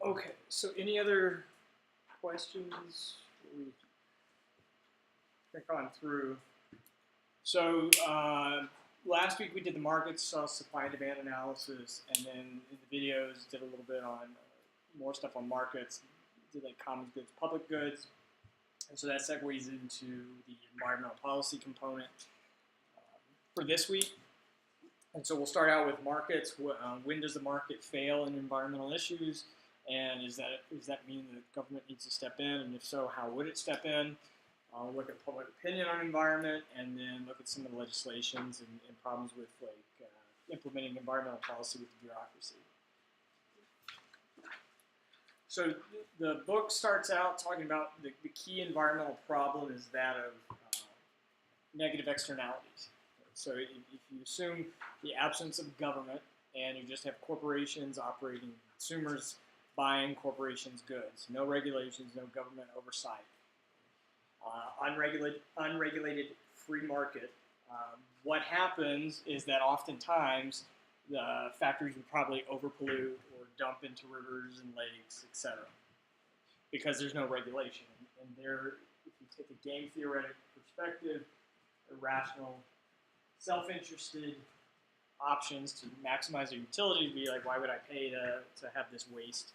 Okay, so any other questions? We gone through. So last week we did the markets, saw supply and demand analysis, and then in the videos did a little bit on more stuff on markets, did like common goods, public goods, and so that segues into the environmental policy component for this week. And so we'll start out with markets. When does the market fail in environmental issues? And does that mean that the government needs to step in? And if so, how would it step in? I'll look at public opinion on environment, and then look at some of the legislations and problems with implementing environmental policy with the bureaucracy. So the book starts out talking about the key environmental problem is that of negative externalities. So if you assume the absence of government and you just have corporations operating, consumers buying corporations' goods, no regulations, no government oversight, unregulated free market, what happens is that oftentimes the factories would probably overpollute or dump into rivers and lakes, etc., because there's no regulation. And there, if you take a game theoretic perspective, irrational, self-interested options to maximize their utility would be like, why would I pay to have this waste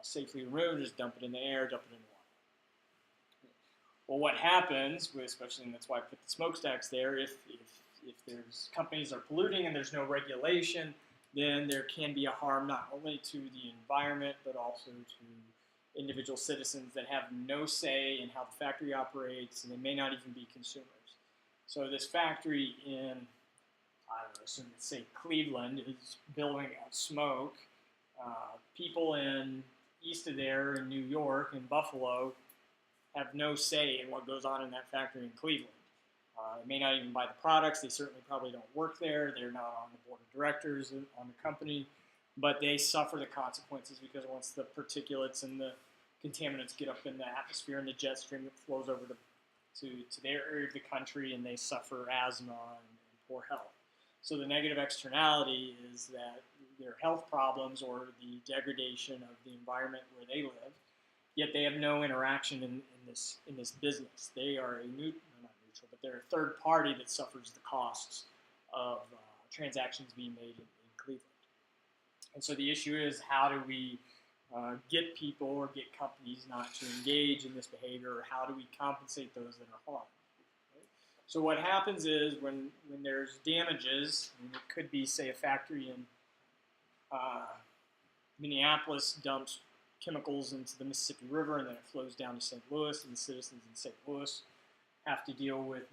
safely removed? Just dump it in the air, dump it in the water. Well, what happens, especially, and that's why I put the smokestacks there, if there's companies are polluting and there's no regulation, then there can be a harm not only to the environment, but also to individual citizens that have no say in how the factory operates, and they may not even be consumers. So this factory in, I don't know, assume it's, say, Cleveland, is billowing out smoke. People in east of there in New York and Buffalo have no say in what goes on in that factory in Cleveland. They may not even buy the products. They certainly probably don't work there. They're not on the board of directors on the company, but they suffer the consequences because once the particulates and the contaminants get up in the atmosphere and the jet stream that flows over to their area of the country, and they suffer asthma and poor health. So the negative externality is that their health problems or the degradation of the environment where they live, yet they have no interaction in this business. They are not neutral, but they're a third party that suffers the costs of transactions being made in Cleveland. And so the issue is, how do we get people or get companies not to engage in this behavior, or how do we compensate those that are harmed? Right? So what happens is when there's damages, and it could be, say, a factory in Minneapolis dumps chemicals into the Mississippi River, and then it flows down to St. Louis, and the citizens in St. Louis have to deal with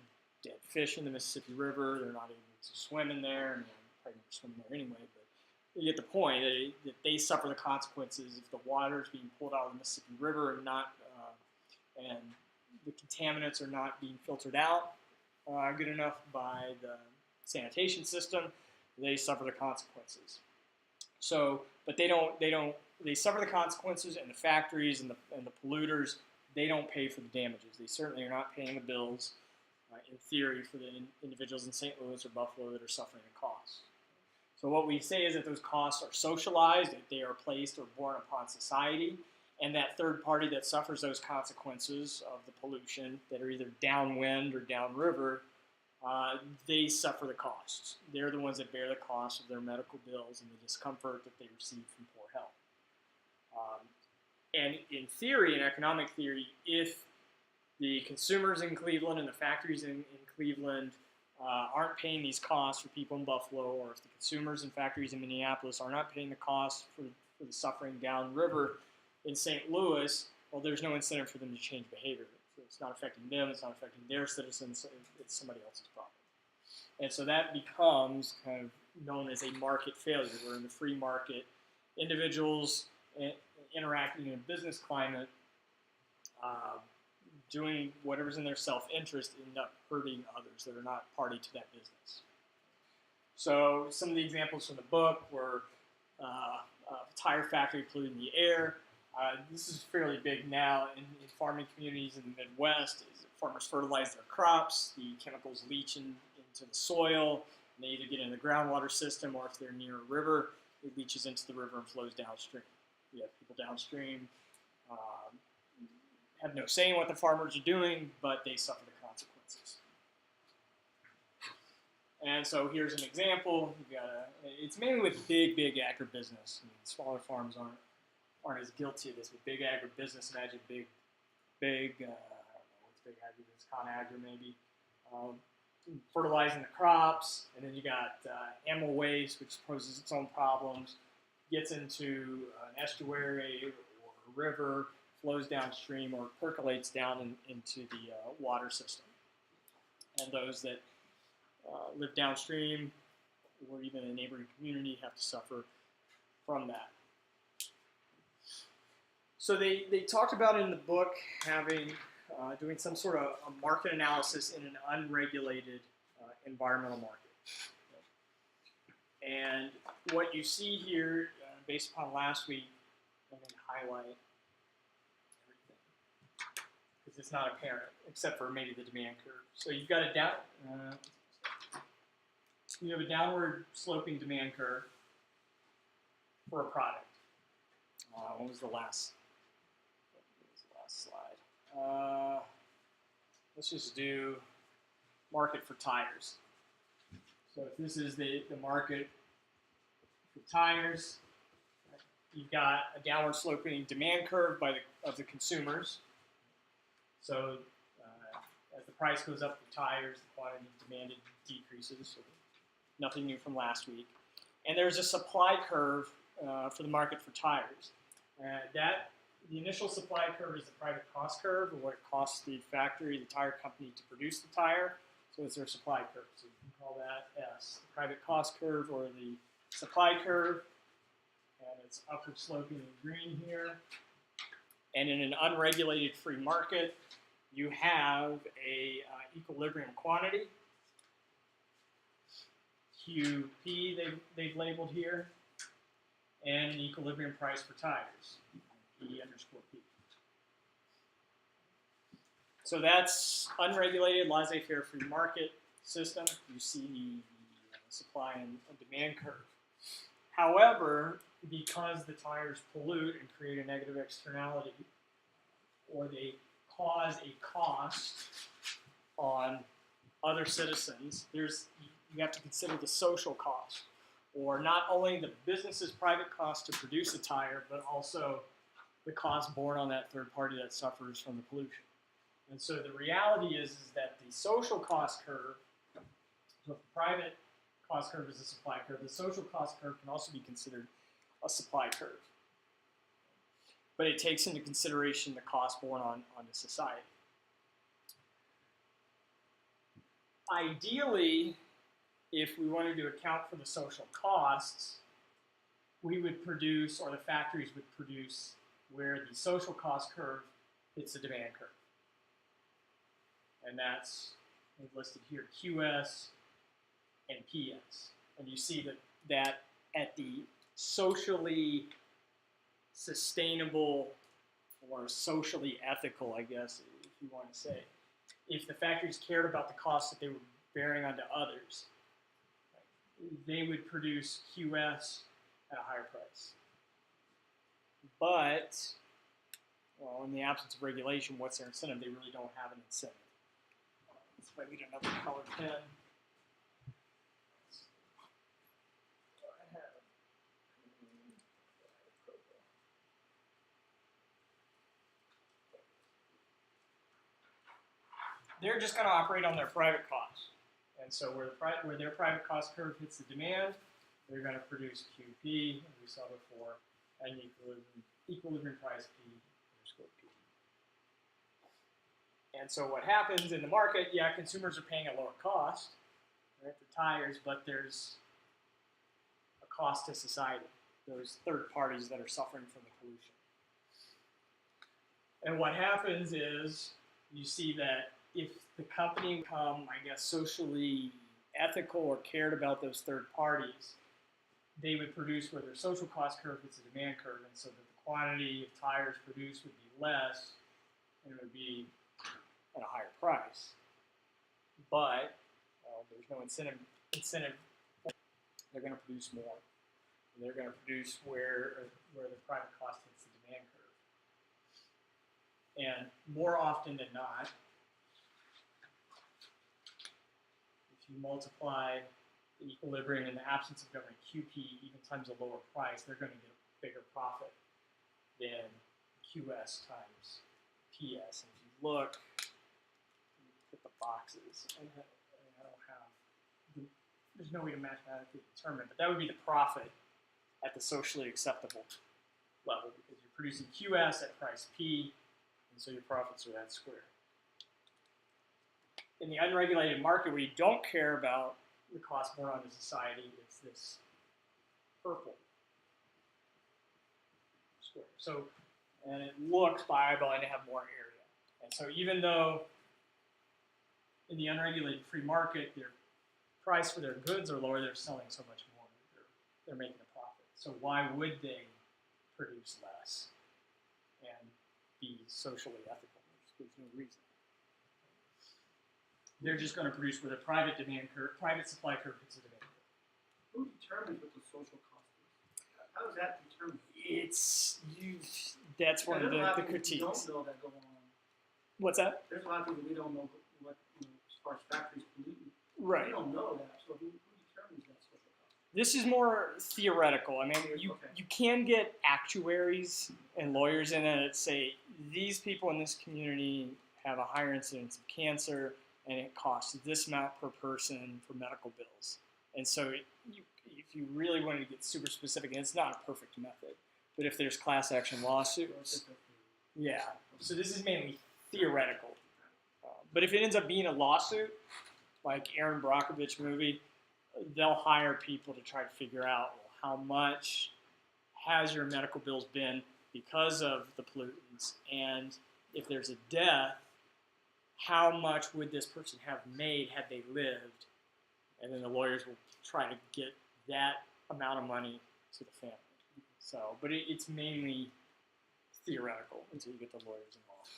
dead fish in the Mississippi River. They're not able to swim in there, and they're probably never swim there anyway, but you get the point that they suffer the consequences if the water is being pulled out of the Mississippi River and the contaminants are not being filtered out good enough by the sanitation system. They suffer the consequences. So, but they suffer the consequences, and the factories and the polluters, they don't pay for the damages. They certainly are not paying the bills, in theory, for the individuals in St. Louis or Buffalo that are suffering the costs. So what we say is that those costs are socialized, that they are placed or borne upon society, and that third party that suffers those consequences of the pollution that are either downwind or downriver, they suffer the costs. They're the ones that bear the cost of their medical bills and the discomfort that they receive from poor health. And in theory, in economic theory, if the consumers in Cleveland and the factories in Cleveland aren't paying these costs for people in Buffalo, or if the consumers and factories in Minneapolis are not paying the costs for the suffering downriver in St. Louis, well, there's no incentive for them to change behavior. So it's not affecting them, it's not affecting their citizens, it's somebody else's problem. And so that becomes kind of known as a market failure, where in the free market, individuals interacting in a business climate, doing whatever's in their self-interest, end up hurting others that are not party to that business. So some of the examples from the book were a tire factory polluting the air. This is fairly big now in farming communities in the Midwest. Is farmers fertilize their crops, the chemicals leach into the soil, and they either get in the groundwater system, or if they're near a river, it leaches into the river and flows downstream. You have people downstream have no say in what the farmers are doing, but they suffer the consequences. And so here's an example. It's mainly with big agribusiness. I mean, smaller farms aren't as guilty of this, but big agribusiness, imagine big, I don't know, what's big agribusiness, ConAgra maybe, fertilizing the crops, and then you got animal waste, which poses its own problems, gets into an estuary or a river, flows downstream or percolates down into the water system. And those that live downstream or even a neighboring community have to suffer from that. So they talked about in the book doing some sort of a market analysis in an unregulated environmental market. And what you see here, based upon last week, I'm going to highlight everything because it's not apparent except for maybe the demand curve. So you've got you have a downward sloping demand curve for a product. What was the last slide? Let's just do market for tires. So if this is the market for tires, you've got a downward sloping demand curve of the consumers. So as the price goes up for tires, the quantity demanded decreases. So nothing new from last week. And there's a supply curve for the market for tires. The initial supply curve is the private cost curve, or what it costs the factory, the tire company, to produce the tire. So it's their supply curve. So you can call that S, the private cost curve or the supply curve. And it's upward sloping in green here. And in an unregulated free market, you have a equilibrium quantity, QP they've labeled here, and an equilibrium price for tires, E underscore P. So that's unregulated, laissez-faire free market system. You see the supply and demand curve. However, because the tires pollute and create a negative externality, or they cause a cost on other citizens, you have to consider the social cost, or not only the business's private cost to produce a tire, but also the cost borne on that third party that suffers from the pollution. And so the reality is that the social cost curve, so if the private cost curve is a supply curve, the social cost curve can also be considered a supply curve. But it takes into consideration the cost borne onto society. Ideally, if we wanted to account for the social costs, we would produce, or the factories would produce, where the social cost curve hits the demand curve. And that's listed here, QS and PS. And you see that at the socially sustainable or socially ethical, I guess, if you want to say, if the factories cared about the costs that they were bearing onto others, they would produce QS at a higher price. But, well, in the absence of regulation, what's their incentive? They really don't have an incentive. Let's maybe get another colored pen. They're just going to operate on their private costs. And so where their private cost curve hits the demand, they're going to produce QP, as we saw before, at an equilibrium price P underscore P. And so what happens in the market, yeah, consumers are paying a lower cost, right, for tires, but there's a cost to society, those third parties that are suffering from the pollution. And what happens is you see that if the company become, I guess, socially ethical or cared about those third parties, they would produce where their social cost curve hits the demand curve, and so that the quantity of tires produced would be less, and it would be at a higher price. But there's no incentive. They're going to produce more. They're going to produce where the private cost hits the demand curve. And more often than not, if you multiply the equilibrium in the absence of government QP even times a lower price, they're going to get a bigger profit than QS times PS. And if you look at the boxes, and I don't have, there's no way to mathematically determine, but that would be the profit at the socially acceptable level because you're producing QS at price P, and so your profits are that square. In the unregulated market where you don't care about the cost more on the society, it's this purple square. So, and it looks by eyeballing to have more area. And so even though in the unregulated free market, their price for their goods are lower, they're selling so much more. They're making a profit. So why would they produce less and be socially ethical? There's no reason. They're just going to produce where the private demand curve, private supply curve hits the demand curve. Who determines what the social cost is? How is that determined? It's you. That's one of the critiques. Don't know that go on. What's that? There's a lot of people we don't know what as far as factories polluting. Right. We don't know that. So who determines that social cost? This is more theoretical. I mean, you can get actuaries and lawyers in it that say these people in this community have a higher incidence of cancer, and it costs this amount per person for medical bills. And so if you really wanted to get super specific, and it's not a perfect method, but if there's class action lawsuits, yeah. So this is mainly theoretical. But if it ends up being a lawsuit, like Aaron Brockovich movie, they'll hire people to try to figure out, well, how much has your medical bills been because of the pollutants, and if there's a death, how much would this person have made had they lived? And then the lawyers will try to get that amount of money to the family. So, but it's mainly theoretical until you get the lawyers involved.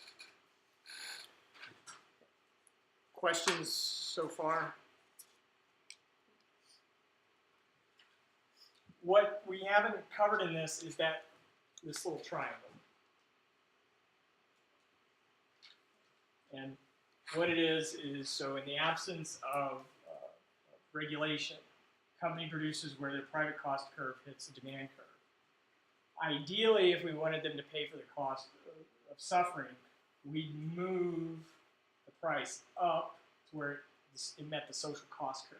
Questions so far? What we haven't covered in this is this little triangle. And what it is so in the absence of regulation, company produces where their private cost curve hits the demand curve. Ideally, if we wanted them to pay for the cost of suffering, we'd move the price up to where it met the social cost curve.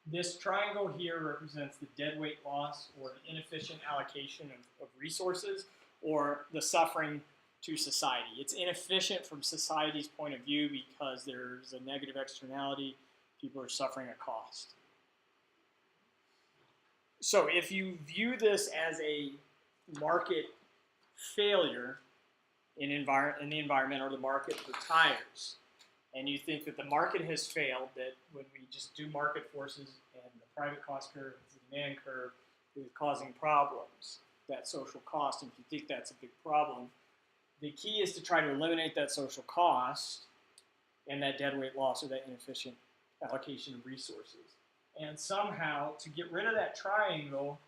This triangle here represents the deadweight loss or the inefficient allocation of resources or the suffering to society. It's inefficient from society's point of view because there's a negative externality. People are suffering a cost. So if you view this as a market failure in the environment or the market for tires, and you think that the market has failed, that when we just do market forces and the private cost curve, the demand curve is causing problems, that social cost, and if you think that's a big problem, the key is to try to eliminate that social cost and that deadweight loss or that inefficient allocation of resources. And somehow, to get rid of that triangle,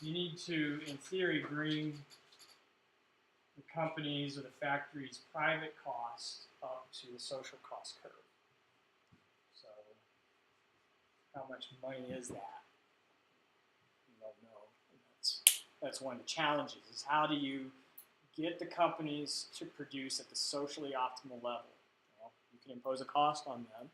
you need to, in theory, bring the company's or the factory's private cost up to the social cost curve. So, how much money is that? You don't know. And that's one of the challenges, is how do you get the companies to produce at the socially optimal level? Well, you can impose a cost on them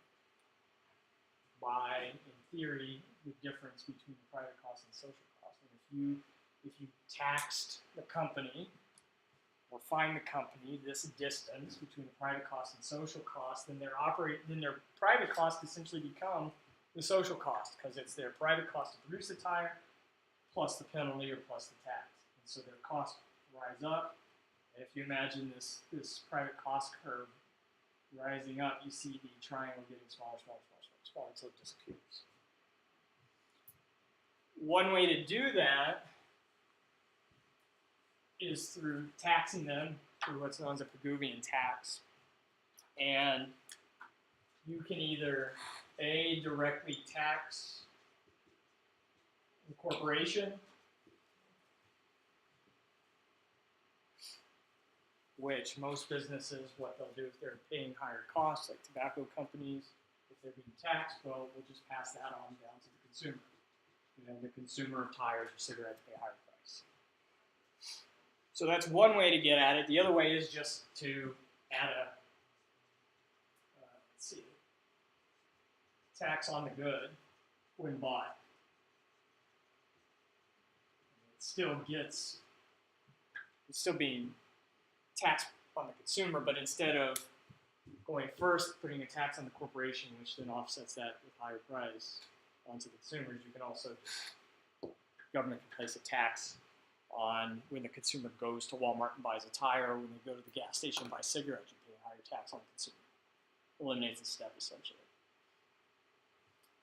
by, in theory, the difference between the private cost and social cost. And if you taxed the company or fine the company this distance between the private cost and social cost, then their private cost essentially become the social cost, because it's their private cost to produce the tire plus the penalty or plus the tax. And so their costs rise up. And if you imagine this private cost curve rising up, you see the triangle getting smaller, smaller, smaller, smaller, smaller until it disappears. One way to do that is through taxing them through what's known as a Pigouvian tax. And you can either A, directly tax corporation, which most businesses, what they'll do if they're paying higher costs, like tobacco companies, if they're being taxed, well, we'll just pass that on down to the consumer. The consumer of tires or cigarettes pay a higher price. So that's one way to get at it. The other way is just to add a let's see, tax on the good when bought. It's still being taxed on the consumer, but instead of going first, putting a tax on the corporation, which then offsets that with higher price onto the consumers, you can also government can place a tax on when the consumer goes to Walmart and buys a tire, or when they go to the gas station and buy cigarettes, you pay a higher tax on the consumer. Eliminates the step essentially.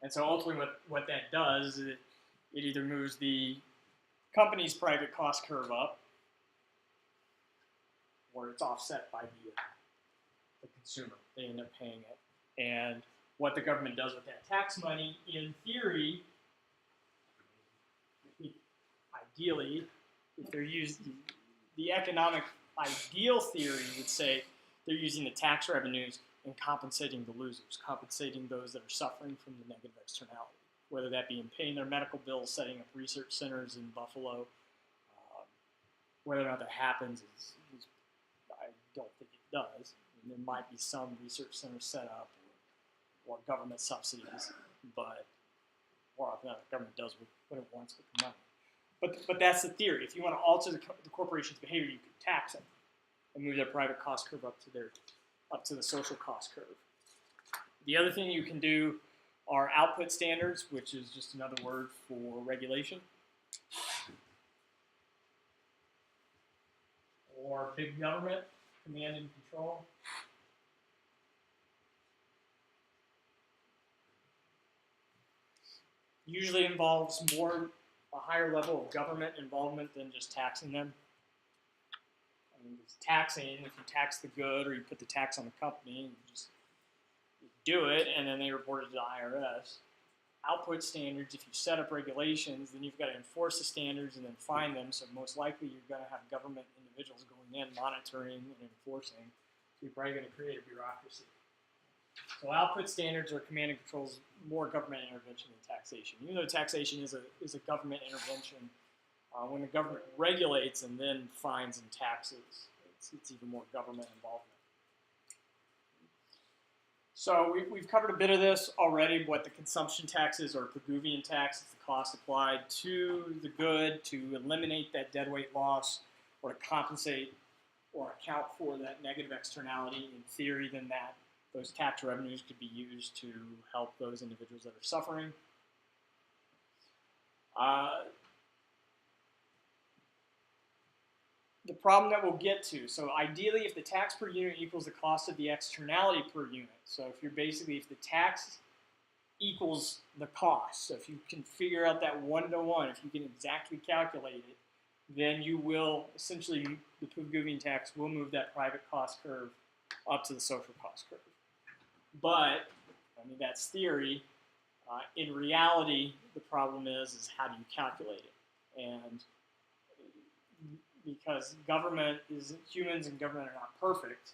And so ultimately what that does is it either moves the company's private cost curve up, or it's offset by the consumer. They end up paying it. And what the government does with that tax money, in theory, ideally, if they're used, the economic ideal theory would say they're using the tax revenues and compensating the losers, compensating those that are suffering from the negative externality, whether that be in paying their medical bills, setting up research centers in Buffalo. Whether or not that happens is I don't think it does. There might be some research centers set up or government subsidies, but more often than not, the government does what it wants with the money. But that's the theory. If you want to alter the corporation's behavior, you can tax them and move their private cost curve up to the social cost curve. The other thing you can do are output standards, which is just another word for regulation. Or big government, command and control. Usually involves a higher level of government involvement than just taxing them. I mean, it's taxing, if you tax the good or you put the tax on the company, you do it and then they report it to the IRS. Output standards, if you set up regulations, then you've got to enforce the standards and then fine them, so most likely you're going to have government individuals going in, monitoring and enforcing, so you're probably going to create a bureaucracy. So output standards or command and controls more government intervention than taxation. Even though taxation is a government intervention, when the government regulates and then fines and taxes, it's even more government involvement. So we've covered a bit of this already, what the consumption tax is, or Pigouvian tax. It's the cost applied to the good to eliminate that deadweight loss or to compensate or account for that negative externality. In theory, then those tax revenues could be used to help those individuals that are suffering. The problem that we'll get to, so ideally if the tax per unit equals the cost of the externality per unit, so if the tax equals the cost, so if you can figure out that one-to-one, if you can exactly calculate it, then you will, essentially, the Pigouvian tax will move that private cost curve up to the social cost curve. But, I mean, that's theory. In reality, the problem is how do you calculate it? And because humans and government are not perfect,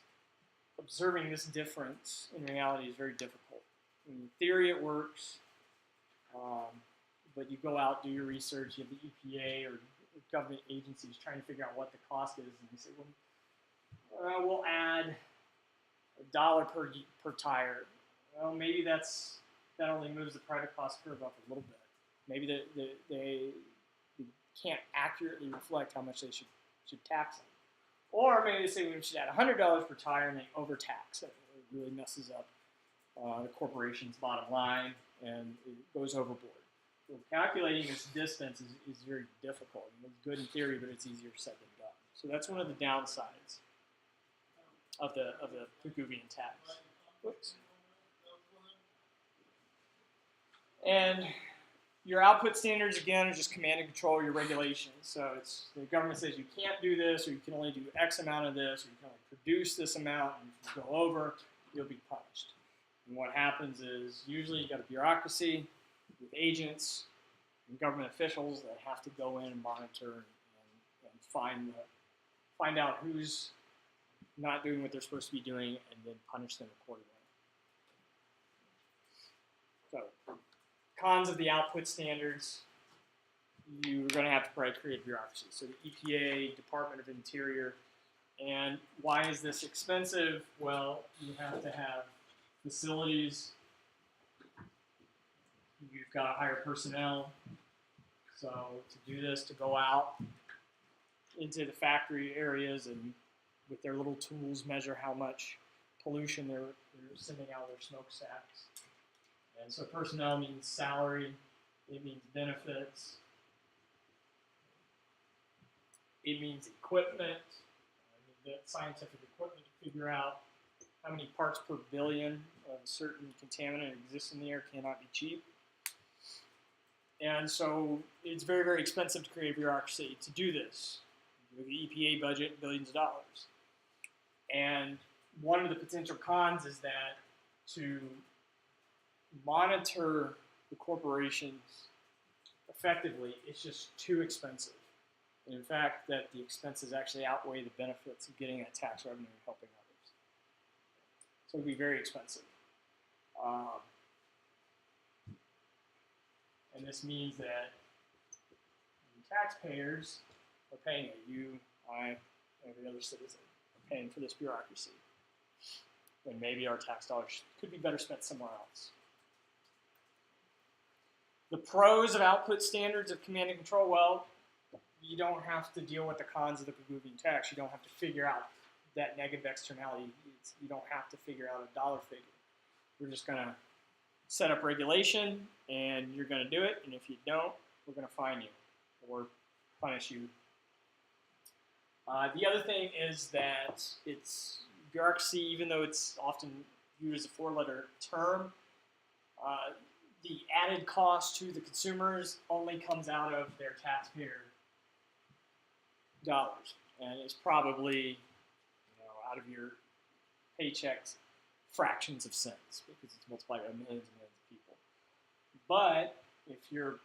observing this difference in reality is very difficult. In theory, it works, but you go out, do your research, you have the EPA or government agencies trying to figure out what the cost is, and they say, well, we'll add $1 per tire. Well, maybe that only moves the private cost curve up a little bit. Maybe they can't accurately reflect how much they should tax them. Or maybe they say we should add $100 per tire and they overtax. It really messes up the corporation's bottom line and it goes overboard. So calculating this distance is very difficult. It's good in theory, but it's easier said than done. So that's one of the downsides of the Pigouvian tax. Whoops. And your output standards, again, are just command and control your regulations. So the government says you can't do this, or you can only do X amount of this, or you can only produce this amount, and if you go over, you'll be punished. And what happens is, usually you got a bureaucracy with agents and government officials that have to go in and monitor and find out who's not doing what they're supposed to be doing and then punish them accordingly. So, cons of the output standards, you're going to have to probably create bureaucracy. So the EPA, Department of Interior, and why is this expensive? Well, you have to have facilities, you've got to hire personnel. So to do this, to go out into the factory areas and with their little tools measure how much pollution they're sending out of their smokestacks. And so personnel means salary, it means benefits, it means equipment, scientific equipment to figure out how many parts per billion of a certain contaminant exists in the air cannot be cheap. And so it's very, very expensive to create a bureaucracy to do this. The EPA budget, billions of dollars. And one of the potential cons is that to monitor the corporations effectively, it's just too expensive. And in fact, that the expenses actually outweigh the benefits of getting that tax revenue and helping others. So it would be very expensive. And this means that taxpayers are paying it. You, I, every other citizen are paying for this bureaucracy. When maybe our tax dollars could be better spent somewhere else. The pros of output standards of command and control, well, you don't have to deal with the cons of the Pigouvian tax. You don't have to figure out that negative externality. You don't have to figure out a dollar figure. We're just going to set up regulation, and you're going to do it, and if you don't, we're going to fine you or punish you. The other thing is that it's bureaucracy, even though it's often viewed as a four-letter term, the added cost to the consumers only comes out of their taxpayer dollars, and it's probably out of your paychecks fractions of cents because it's multiplied by millions and millions of people. But if you're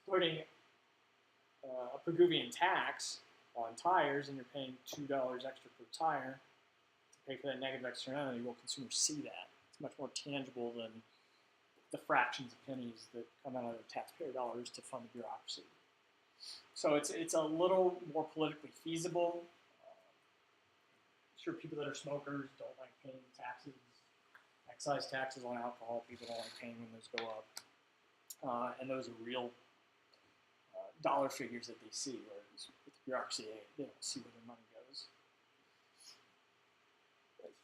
putting a Pigouvian tax on tires and you're paying $2 extra per tire to pay for that negative externality, well, consumers see that. It's much more tangible than the fractions of pennies that come out of the taxpayer dollars to fund the bureaucracy. So it's a little more politically feasible. Sure, people that are smokers don't like paying taxes, excise taxes on alcohol. People don't like paying when those go up, and those are real dollar figures that they see. Whereas with the bureaucracy, they don't see where their money goes.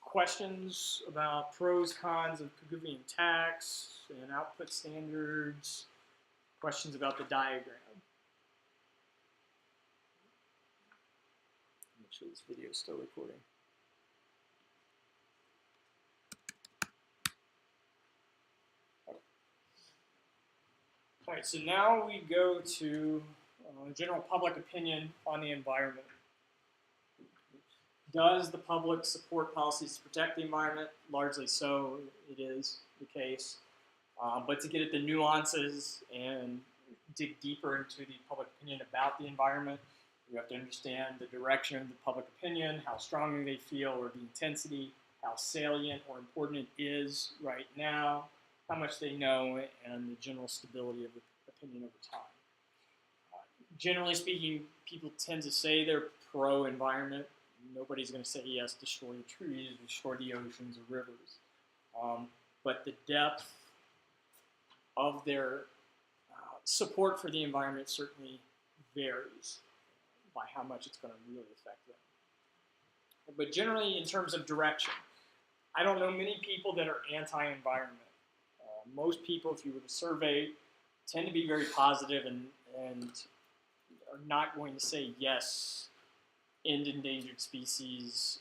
Questions about pros, cons of Pigouvian tax and output standards? Questions about the diagram? Make sure this video is still recording. All right, so now we go to general public opinion on the environment. Does the public support policies to protect the environment? Largely so, it is the case. But to get at the nuances and dig deeper into the public opinion about the environment, you have to understand the direction of the public opinion, how strongly they feel, or the intensity, how salient or important it is right now, how much they know, and the general stability of the opinion over time. Generally speaking, people tend to say they're pro-environment. Nobody's going to say, yes, destroy the trees, destroy the oceans or rivers. But the depth of their support for the environment certainly varies by how much it's going to really affect them. But generally, in terms of direction, I don't know many people that are anti-environment. Most people, if you were to survey, tend to be very positive and are not going to say, yes, end endangered species,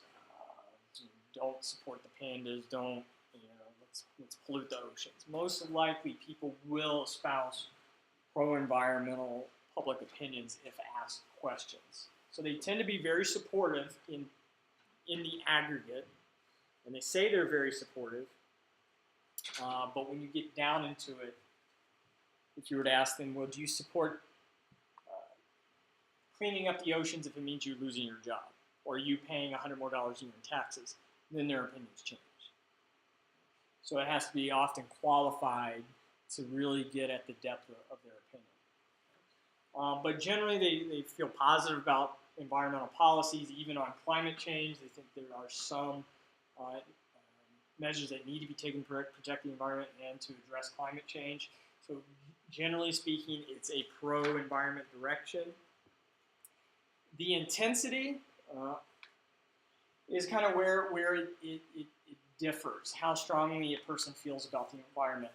don't support the pandas, don't, let's pollute the oceans. Most likely people will espouse pro-environmental public opinions if asked questions. So they tend to be very supportive in the aggregate, and they say they're very supportive, but when you get down into it, if you were to ask them, well, do you support cleaning up the oceans if it means you losing your job? Or are you paying $100 more a year in taxes? Then their opinions change. So it has to be often qualified to really get at the depth of their opinion. But generally, they feel positive about environmental policies, even on climate change. They think there are some measures that need to be taken to protect the environment and to address climate change. So generally speaking, it's a pro-environment direction. The intensity is kind of where it differs, how strongly a person feels about the environment.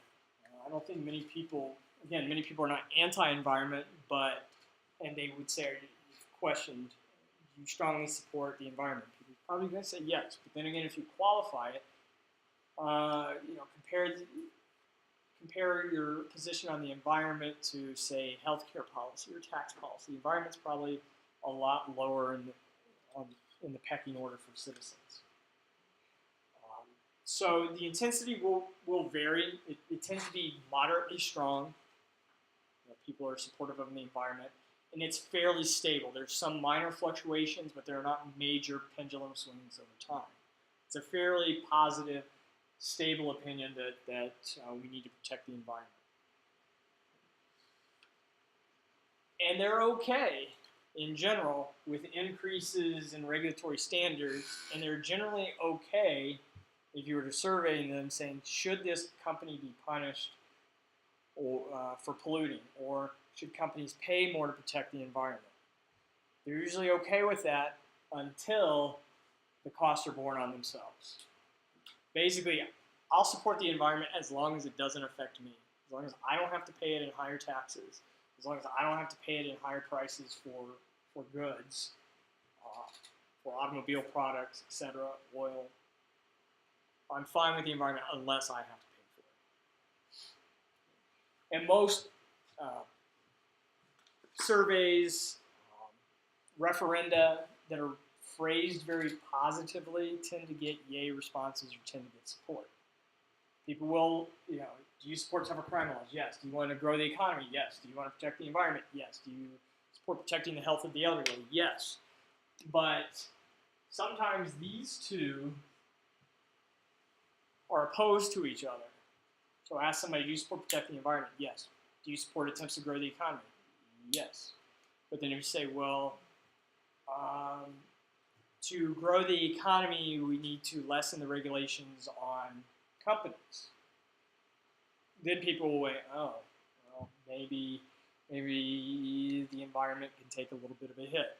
I don't think many people are not anti-environment, and they would say, if questioned, do you strongly support the environment? People are probably going to say yes, but then again, if you qualify it, compare your position on the environment to, say, healthcare policy or tax policy. The environment's probably a lot lower in the pecking order for citizens. So the intensity will vary. It tends to be moderately strong. People are supportive of the environment, and it's fairly stable. There's some minor fluctuations, but there are not major pendulum swings over time. It's a fairly positive, stable opinion that we need to protect the environment. And they're okay, in general, with increases in regulatory standards, and they're generally okay if you were to survey them saying, should this company be punished for polluting, or should companies pay more to protect the environment? They're usually okay with that until the costs are borne on themselves. Basically, I'll support the environment as long as it doesn't affect me, as long as I don't have to pay it in higher taxes, as long as I don't have to pay it in higher prices for goods, for automobile products, etc., oil. I'm fine with the environment unless I have to pay for it. And most surveys, referenda that are phrased very positively tend to get yay responses or tend to get support. People will, do you support tougher crime laws? Yes. Do you want to grow the economy? Yes. Do you want to protect the environment? Yes. Do you support protecting the health of the elderly? Yes. But sometimes these two are opposed to each other. So ask somebody, do you support protecting the environment? Yes. Do you support attempts to grow the economy? Yes. But then you say, well, to grow the economy, we need to lessen the regulations on companies. Then people will wait, oh, well, maybe the environment can take a little bit of a hit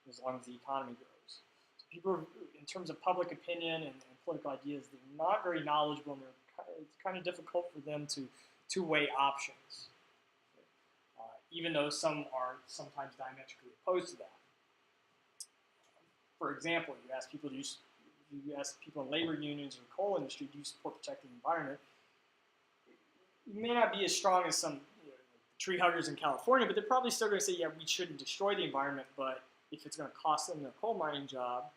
as long as the economy grows. So people, in terms of public opinion and political ideas, they're not very knowledgeable, and it's kind of difficult for them to weigh options, even though some are sometimes diametrically opposed to that. For example, you ask people in labor unions or the coal industry, do you support protecting the environment? You may not be as strong as some tree huggers in California, but they're probably still going to say, yeah, we shouldn't destroy the environment, but if it's going to cost them their coal mining job,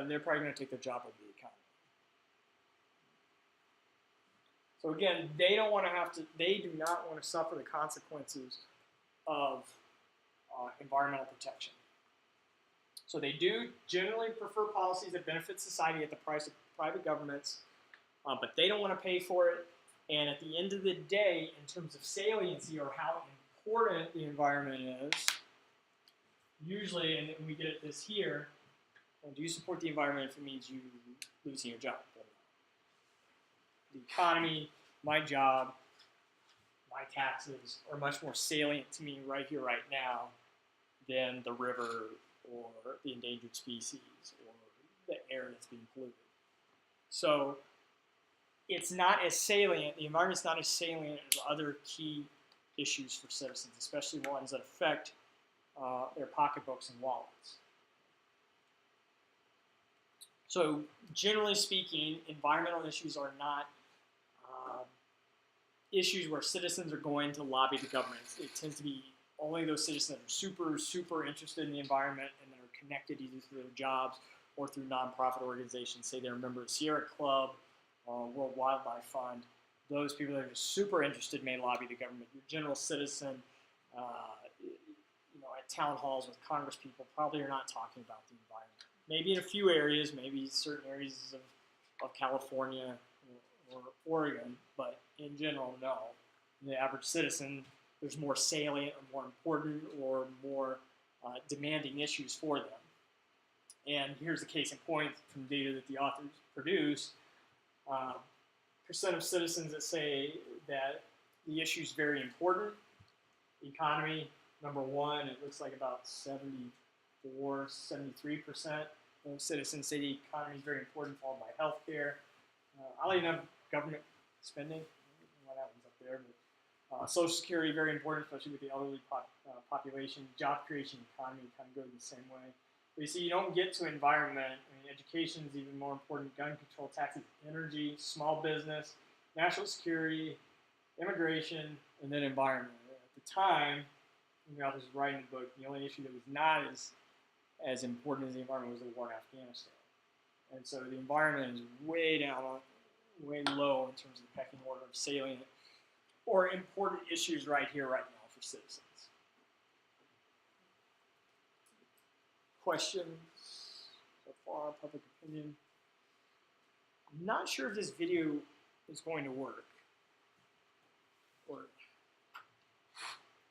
they're probably going to take their job over the economy. So again, they do not want to suffer the consequences of environmental protection. So they do generally prefer policies that benefit society at the price of private governments, but they don't want to pay for it. And at the end of the day, in terms of saliency or how important the environment is, usually, and we get at this here, do you support the environment if it means you losing your job? The economy, my job, my taxes are much more salient to me right here, right now, than the river or the endangered species or the air that's being polluted. So it's not as salient, the environment's not as salient as other key issues for citizens, especially ones that affect their pocketbooks and wallets. So generally speaking, environmental issues are not issues where citizens are going to lobby the government. It tends to be only those citizens that are super, super interested in the environment and that are connected either through their jobs or through nonprofit organizations. Say they're a member of Sierra Club, World Wildlife Fund. those people that are just super interested may lobby the government. Your general citizen, at town halls with Congress people probably are not talking about the environment. Maybe in a few areas, maybe certain areas of California or Oregon, but in general, no. The average citizen, there's more salient or more important or more demanding issues for them. And here's the case in point from data that the authors produced. Percent of citizens that say that the issue is very important. Economy, number one, it looks like about 74, 73% of citizens say the economy is very important, followed by healthcare. I'll even have government spending. I don't know what happens up there, but Social Security, very important, especially with the elderly population. Job creation, economy kind of go the same way. But you see, you don't get to environment. I mean, education is even more important. Gun control, taxes, energy, small business, national security, immigration, and then environment. At the time, when I was writing the book, the only issue that was not as important as the environment was the war in Afghanistan. And so the environment is way down, way low in terms of the pecking order of salient or important issues right here, right now for citizens. Questions so far, public opinion? I'm not sure if this video is going to work. Or,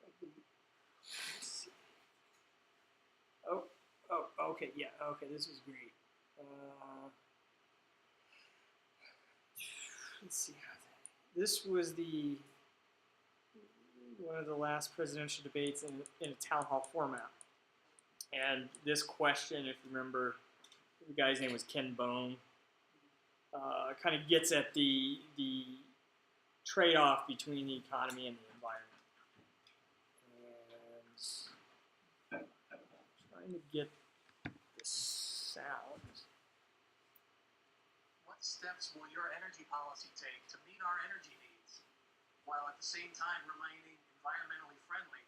let's see. Oh, okay, yeah, okay, this is great. Let's see. This was one of the last presidential debates in a town hall format. And this question, if you remember, the guy's name was Ken Bone, kind of gets at the trade-off between the economy and the environment. And I'm trying to get the sound. What steps will your energy policy take to meet our energy needs, while at the same time remaining environmentally friendly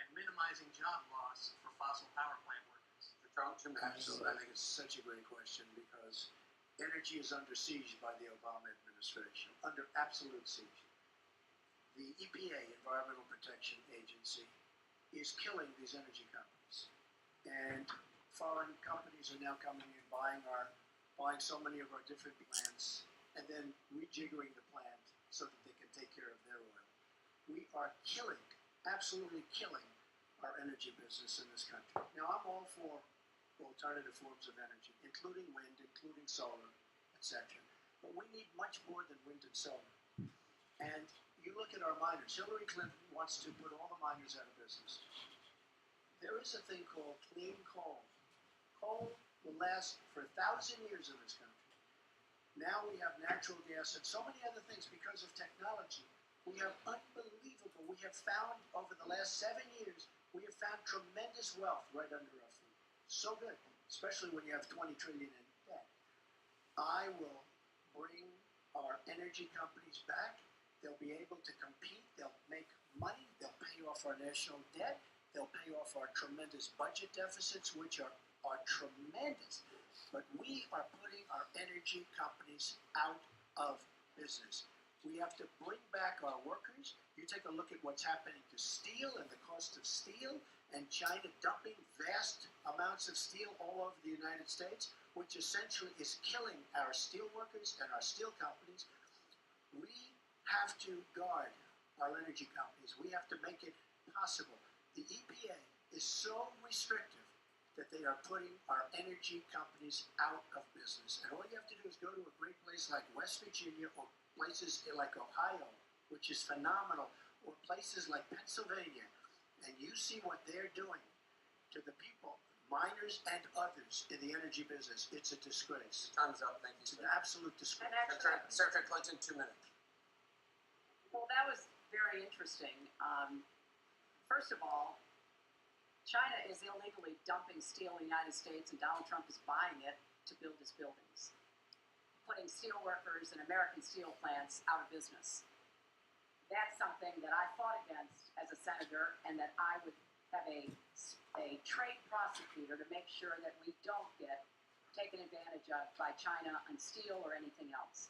and minimizing job loss for fossil power plant workers? Absolutely. I think it's such a great question because energy is under siege by the Obama administration, under absolute siege. The EPA, Environmental Protection Agency, is killing these energy companies. And foreign companies are now coming in, buying so many of our different plants, and then rejiggering the plant so that they can take care of their oil. We are killing, absolutely killing our energy business in this country. Now, I'm all for alternative forms of energy, including wind, including solar, etc. But we need much more than wind and solar. And you look at our miners. Hillary Clinton wants to put all the miners out of business. There is a thing called clean coal. Coal will last for 1,000 years in this country. Now we have natural gas and so many other things because of technology. We have unbelievable. We have found over the last 7 years, we have found tremendous wealth right under our feet. So good, especially when you have 20 trillion in debt. I will bring our energy companies back. They'll be able to compete. They'll make money. They'll pay off our national debt. They'll pay off our tremendous budget deficits, which are tremendous. But we are putting our energy companies out of business. We have to bring back our workers. You take a look at what's happening to steel and the cost of steel, and China dumping vast amounts of steel all over the United States, which essentially is killing our steel workers and our steel companies. We have to guard our energy companies. We have to make it possible. The EPA is so restrictive that they are putting our energy companies out of business. And all you have to do is go to a great place like West Virginia or places like Ohio, which is phenomenal, or places like Pennsylvania, and you see what they're doing to the people, miners and others in the energy business. It's a disgrace. Time's up. Thank you, It's sir. an absolute disgrace. And actually, Secretary Clinton, 2 minutes. well, that was very interesting. First of all, China is illegally dumping steel in the United States, and Donald Trump is buying it to build his buildings, putting steel workers and American steel plants out of business. That's something that I fought against as a senator, and that I would have a trade prosecutor to make sure that we don't get taken advantage of by China on steel or anything else.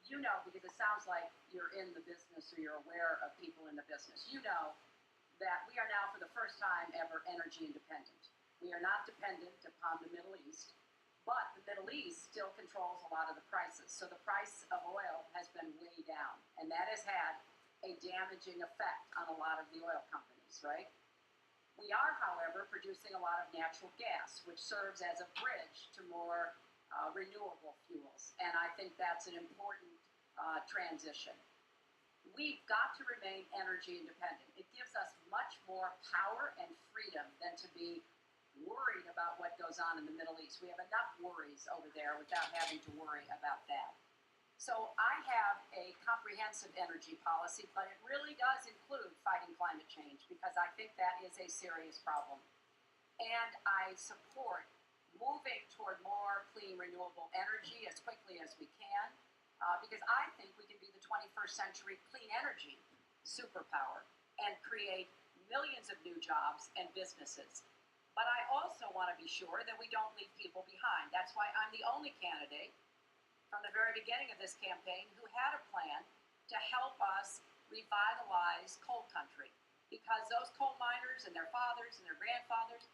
you know, because it sounds like you're in the business or you're aware of people in the business, you know that we are now for the first time ever energy independent. We are not dependent upon the Middle East, but the Middle East still controls a lot of the prices. So the price of oil has been way down, and that has had a damaging effect on a lot of the oil companies, right? We are, however, producing a lot of natural gas, which serves as a bridge to more renewable fuels, and I think that's an important transition. We've got to remain energy independent. It gives us much more power and freedom than to be worried about what goes on in the Middle East. We have enough worries over there without having to worry about that. So I have a comprehensive energy policy, but it really does include fighting climate change because I think that is a serious problem. And I support moving toward more clean, renewable energy as quickly as we can because I think we can be the 21st century clean energy superpower and create millions of new jobs and businesses. But I also want to be sure that we don't leave people behind. That's why I'm the only candidate from the very beginning of this campaign who had a plan to help us revitalize coal country. Because those coal miners and their fathers and their grandfathers,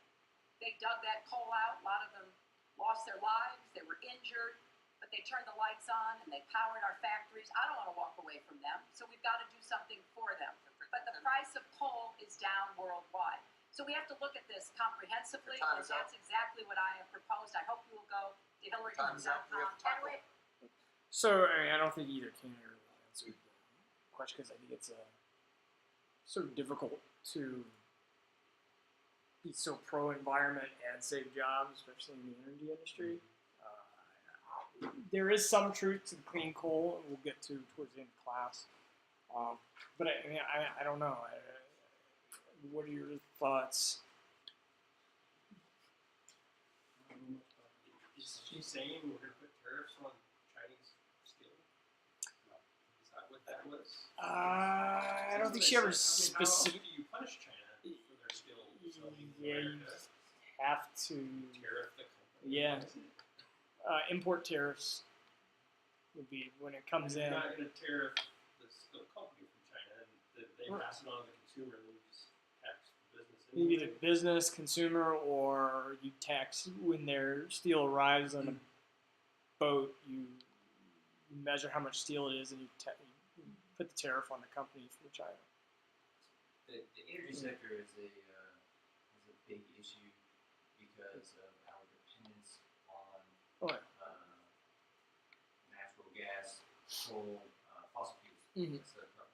they dug that coal out. A lot of them lost their lives, they were injured, but they turned the lights on and they powered our factories. I don't want to walk away from them, so we've got to do something for them. But the price of coal is down worldwide. So we have to look at this comprehensively, and that's exactly what I have proposed. I hope you will go to HillaryClinton.com. So I mean, I don't think either candidate really answered the question because I think it's sort of difficult to be so pro-environment and save jobs, especially in the energy industry. There is some truth to the clean coal, and we'll get to towards the end of class. But I mean, I don't know. What are your thoughts? Is she saying we're going to put tariffs on Chinese steel? Is that what that was? I don't think she ever specific. How else do you punish China for their steel selling in Yeah, you America? have to. Tariff the company? Yeah. Import tariffs would be when it comes in. You're not going to tariff the steel company from China, and they pass it on to the consumer, and then you just tax the business. Maybe the business, consumer, or you tax when their steel arrives on a boat. You measure how much steel it is, and you put the tariff on the company for China. The energy sector is a big issue because of our dependence on natural gas, coal, fossil fuels. Mhm. That's the proper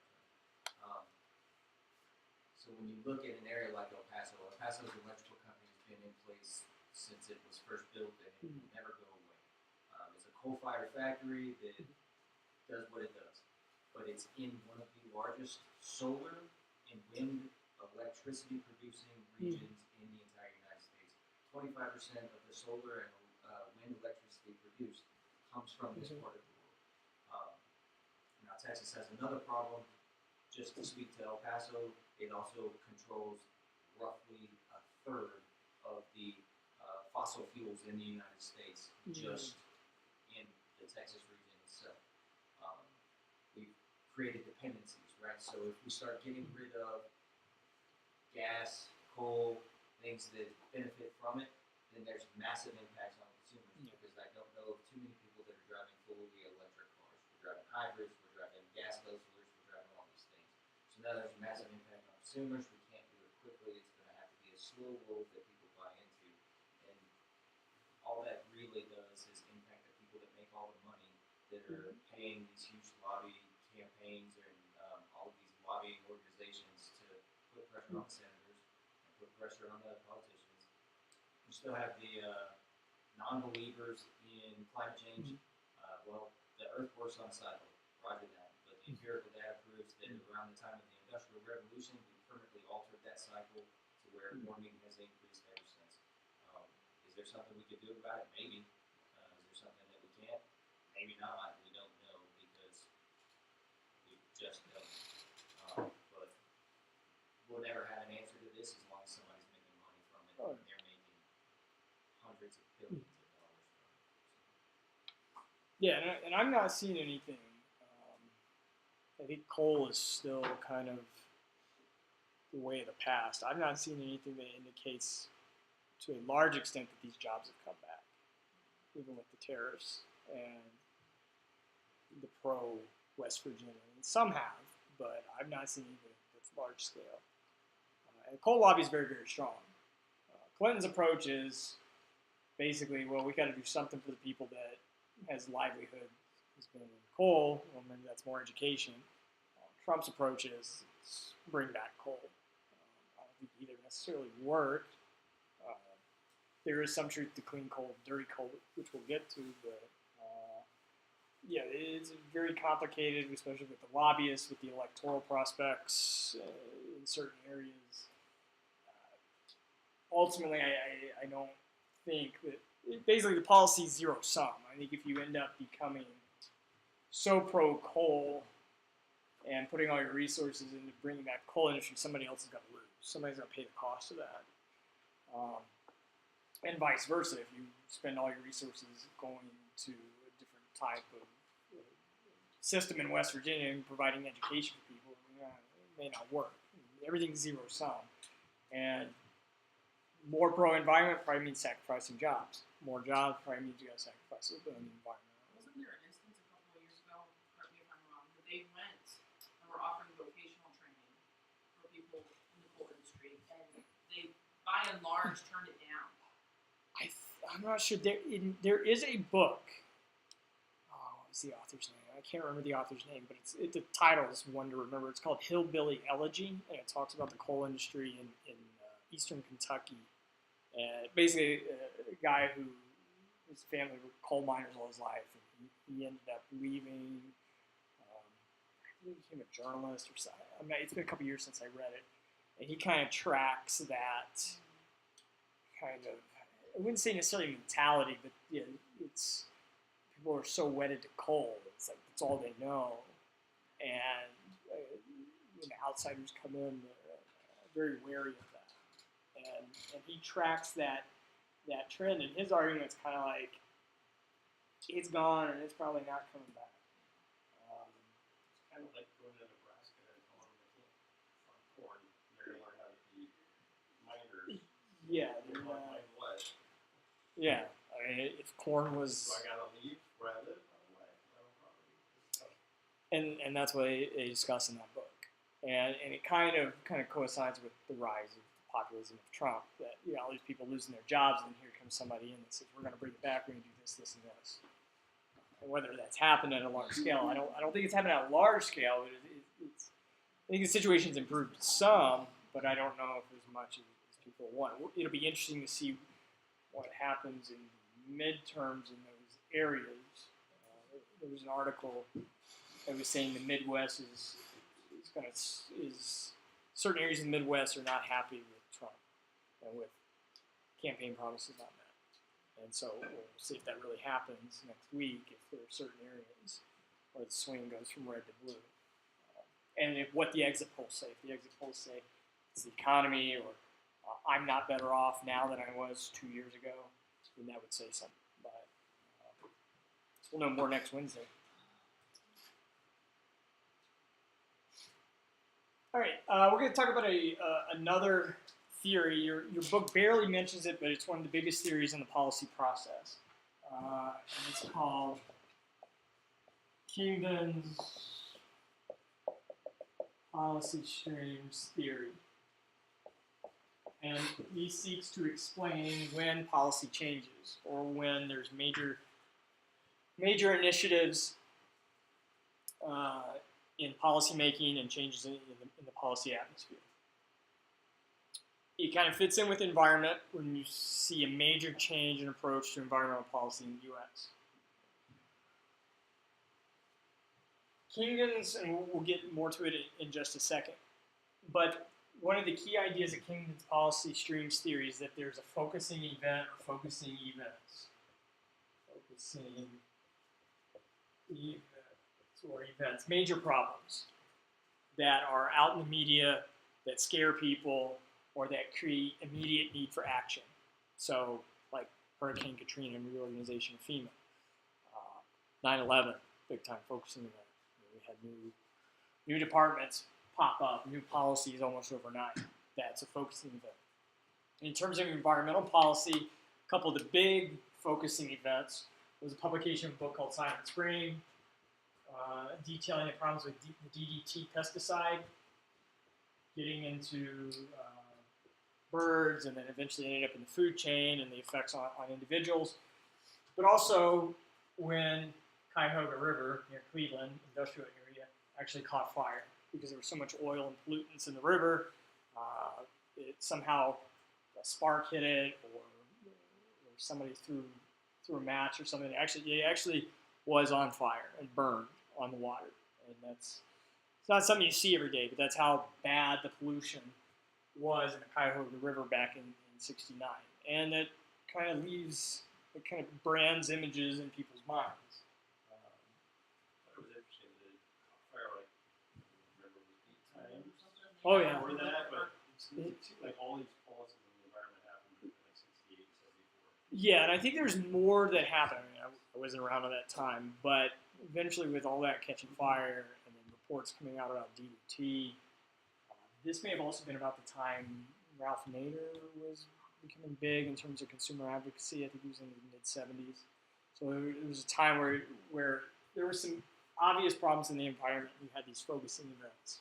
term. So when you look at an area like El Paso's electrical company has been in place since it was first built, and it will never go away. It's a coal-fired factory that does what it does, but it's in one of the largest solar and wind electricity producing regions in the entire United States. 25% of the solar and wind electricity produced comes from this part of the world. Now Texas has another problem. Just to speak to El Paso, it also controls roughly a third of the fossil fuels in the United States, just in the Texas region itself. We've created dependencies, right? So if we start getting rid of gas, coal, things that benefit from it, then there's massive impacts on consumers because I don't know of too many people that are driving fully electric cars. We're driving hybrids, we're driving gas guzzlers, we're driving all these things. So now there's a massive impact on consumers. We can't do it quickly. It's going to have to be a slow roll that people buy into. And all that really does is impact the people that make all the money that are paying these huge lobby campaigns and all of these lobbying organizations to put pressure on senators and put pressure on the politicians. You still have the non-believers in climate change. Well, the Earth works on a cycle, roger that. But the empirical data proves that around the time of the Industrial Revolution, we permanently altered that cycle to where warming has increased ever since. Is there something we could do about it? Maybe. Is there something that we can't? Maybe not. We don't know because we just don't. But we'll never have an answer to this as long as somebody's making money from it. And they're making hundreds of billions of dollars from it. Yeah, and I'm not seeing anything I think coal is still kind of the way of the past. I've not seen anything that indicates to a large extent that these jobs have come back, even with the tariffs and the pro West Virginia. And some have, but I've not seen anything that's large scale. And the coal lobby is very, very strong. Clinton's approach is basically, well, we got to do something for the people that has livelihood has been in coal. Well, maybe that's more education. Trump's approach is bring back coal. I don't think either necessarily work. There is some truth to clean coal, dirty coal, which we'll get to, but yeah, it's very complicated, especially with the lobbyists, with the electoral prospects in certain areas. Ultimately, I don't think that basically the policy is zero sum. I think if you end up becoming so pro coal and putting all your resources into bringing back the coal industry, somebody else has got to lose. Somebody's got to pay the cost of that. And vice versa, if you spend all your resources going to a different type of system in West Virginia and providing education for people, it may not work. Everything's zero sum. And more pro-environment probably means sacrificing jobs. More jobs probably means you got to sacrifice a little bit on the environment. Wasn't there an instance a couple of years ago, correct me if I'm wrong, that they went and were offering vocational training for people in the coal industry, and they, by and large, turned it down? I'm not sure. There is a book. Oh, what's the author's name? I can't remember the author's name, but the title is one to remember. It's called Hillbilly Elegy, and it talks about the coal industry in eastern Kentucky. And basically, a guy who his family were coal miners all his life, and he ended up leaving. He became a journalist or something. It's been a couple years since I read it, and he kind of tracks that kind of. I wouldn't say necessarily mentality, but yeah, it's people are so wedded to coal. It's like it's all they know, and when outsiders come in, they're very wary of that. And he tracks that trend, and his argument's kind of like it's gone and it's probably not coming back. It's kind of like going to Nebraska and telling them they can't farm corn. They're going to learn how to be miners. Yeah, They're not mine what? Yeah. I mean, if corn was, So I got to leave where I live. My own property. and that's what they discuss in that book, and it kind of coincides with the rise of the populism of Trump. That all these people losing their jobs, and here comes somebody in that says we're going to bring it back. We're going to do this, this, and this. And whether that's happened at a large scale, I don't think it's happened at a large scale. But I think the situation's improved some, but I don't know if as much as people want. It'll be interesting to see what happens in the midterms in those areas. There was an article that was saying the Midwest is certain areas in the Midwest are not happy with Trump and with campaign promises not met. And so we'll see if that really happens next week, if there are certain areas where the swing goes from red to blue. And what the exit polls say. If the exit polls say it's the economy or I'm not better off now than I was 2 years ago, then that would say something. But we'll know more next Wednesday. All right, we're going to talk about another theory. Your book barely mentions it, but it's one of the biggest theories in the policy process. And it's called Kingdon's Policy Streams Theory. And he seeks to explain when policy changes or when there's major initiatives in policymaking and changes in the policy atmosphere. It kind of fits in with environment when you see a major change in approach to environmental policy in the U.S. Kingdon's, and we'll get more to it in just a second, but one of the key ideas of Kingdon's policy streams theory is that there's a focusing event or focusing events. Focusing events, major problems that are out in the media that scare people or that create immediate need for action. So, like Hurricane Katrina and reorganization of FEMA. 9/11, big time focusing event. We had new new departments pop up, new policies almost overnight. That's a focusing event. In terms of environmental policy, a couple of the big focusing events was a publication of a book called Silent Spring, detailing the problems with the DDT pesticide, getting into birds, and then eventually ended up in the food chain and the effects on individuals. But also when Cuyahoga River near Cleveland, industrial area, actually caught fire because there was so much oil and pollutants in the river. It somehow a spark hit it, or somebody threw a match or something. It actually was on fire and burned on the water, and it's not something you see every day, but that's how bad the pollution was in the Cuyahoga River back in '69, and it kind of brands images in people's minds. It was interesting that fire, like, I don't remember it was 8 times. Oh yeah. Before that, but it seemed like all these policies on the environment happened in like 68, 74. Yeah, and I think there's more that happened. I mean, I wasn't around at that time, but eventually with all that catching fire and then reports coming out about DDT, this may have also been about the time Ralph Nader was becoming big in terms of consumer advocacy. I think he was in the mid-70s. So it was a time where there were some obvious problems in the environment. You had these focusing events.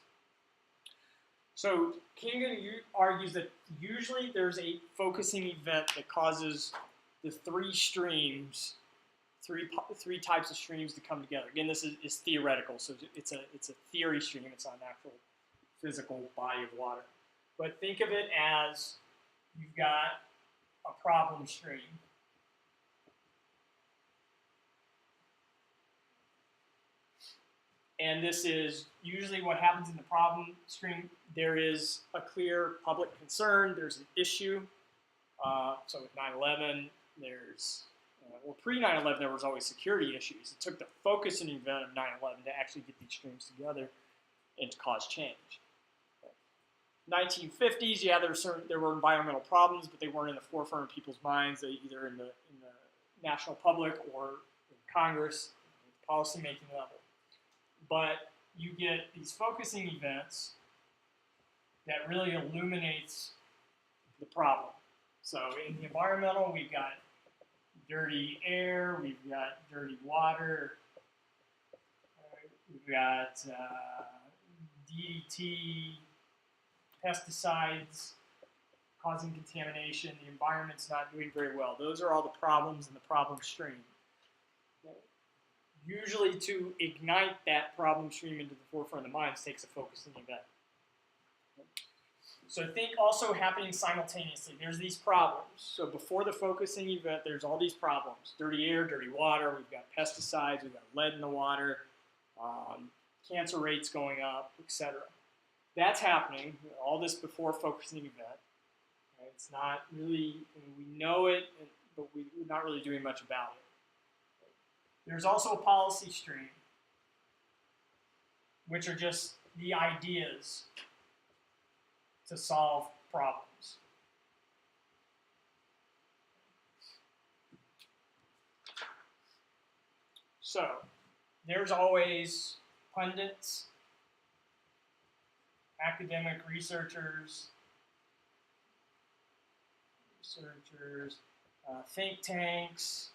So Kingan argues that usually there's a focusing event that causes the three types of streams to come together. Again, this is theoretical, so it's a theory stream. It's not an actual physical body of water. But think of it as you've got a problem stream. And this is usually what happens in the problem stream. There is a clear public concern. There's an issue. So with 9/11, there's, well, pre-9/11, there was always security issues. It took the focus and event of 9/11 to actually get these streams together and to cause change. 1950s, yeah, there were environmental problems, but they weren't in the forefront of people's minds, either in the national public or in Congress, at the policymaking level. But you get these focusing events that really illuminates the problem. So in the environmental, we've got dirty air, we've got dirty water, we've got DDT, pesticides causing contamination, the environment's not doing very well. Those are all the problems in the problem stream. Usually to ignite that problem stream into the forefront of the minds takes a focusing event. So think also happening simultaneously. There's these problems. So before the focusing event, there's all these problems. Dirty air, dirty water, we've got pesticides, we've got lead in the water, cancer rates going up, etc. That's happening, all this before focusing event. Right? It's not really, we know it, but we're not really doing much about it. There's also a policy stream, which are just the ideas to solve problems. So, there's always pundits, academic researchers, think tanks,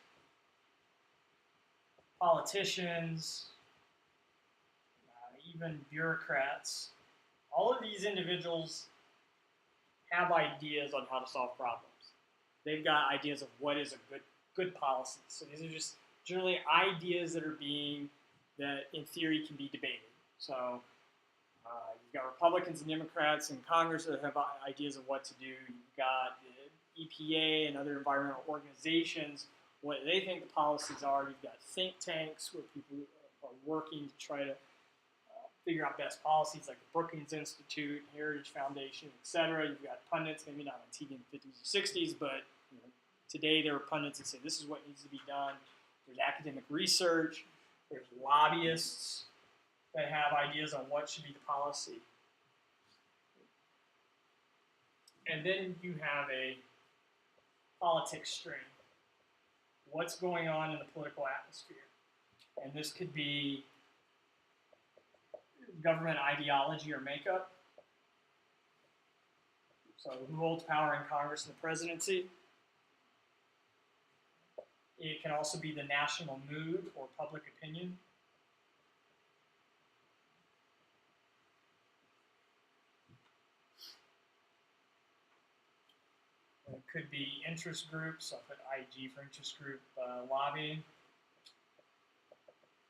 politicians, even bureaucrats. All of these individuals have ideas on how to solve problems. They've got ideas of what is a good policy. So these are just generally ideas that in theory can be debated. So you've got Republicans and Democrats in Congress that have ideas of what to do. You've got the EPA and other environmental organizations, what they think the policies are. You've got think tanks where people are working to try to figure out best policies, like the Brookings Institute, Heritage Foundation, etc. You've got pundits, maybe not on TV in the 50s or 60s, but today there are pundits that say this is what needs to be done. There's academic research. There's lobbyists that have ideas on what should be the policy. And then you have a politics stream. What's going on in the political atmosphere? And this could be government ideology or makeup. So who holds power in Congress and the presidency? It can also be the national mood or public opinion. It could be interest groups. I'll put IG for interest group lobbying.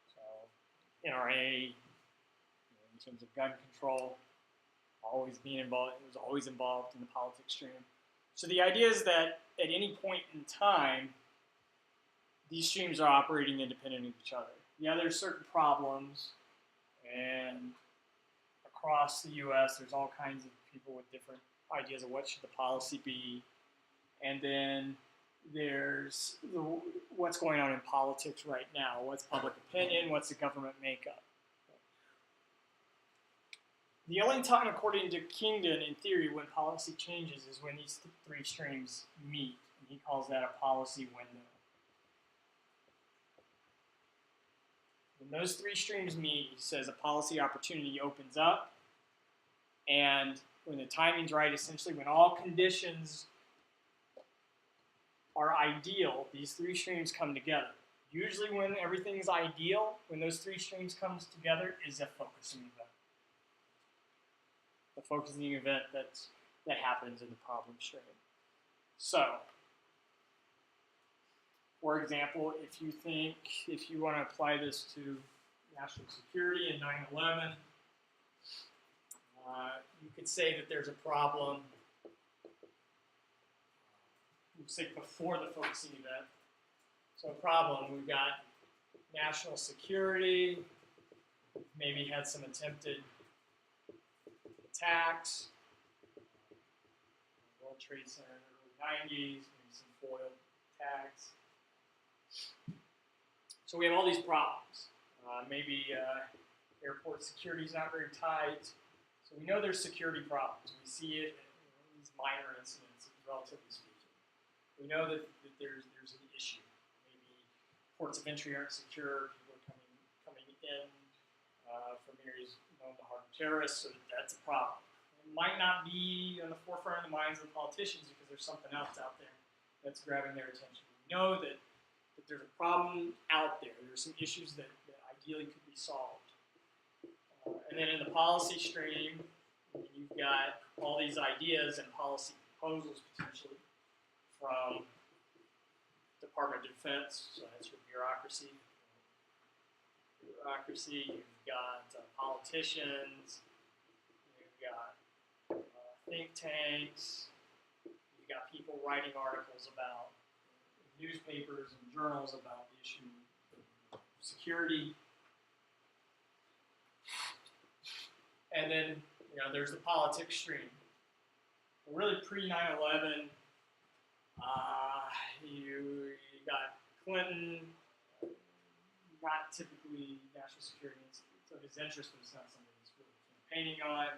So NRA, in terms of gun control, always being involved. It was always involved in the politics stream. So the idea is that at any point in time, these streams are operating independent of each other. Yeah, there's certain problems, and across the U.S., there's all kinds of people with different ideas of what should the policy be. And then there's what's going on in politics right now. What's public opinion? What's the government makeup? The only time, according to Kingdon, in theory, when policy changes is when these three streams meet. And he calls that a policy window. When those three streams meet, he says a policy opportunity opens up. And when the timing's right, essentially when all conditions are ideal, these three streams come together. Usually when everything's ideal, when those three streams come together, is a focusing event. The focusing event that happens in the problem stream. So, for example, if you want to apply this to national security and 9/11, you could say that there's a problem. We'll say before the focusing event. So a problem, we've got national security, maybe had some attempted attacks, World Trade Center in the early 90s, maybe some foiled attacks. So we have all these problems. Maybe airport security is not very tight. So we know there's security problems. We see it in these minor incidents, relatively speaking. We know that there's an issue. Maybe ports of entry aren't secure. People are coming in from areas known to harm terrorists, so that's a problem. It might not be on the forefront of the minds of the politicians because there's something else out there that's grabbing their attention. We know that there's a problem out there. There's some issues that ideally could be solved. And then in the policy stream, you've got all these ideas and policy proposals potentially from Department of Defense, so that's your bureaucracy. You've got politicians, you've got think tanks, you've got people writing articles about newspapers and journals about the issue of security. And then, there's the politics stream. Really pre-9/11, you got Clinton, not typically national security of his interest, but it's not something he's really campaigning on.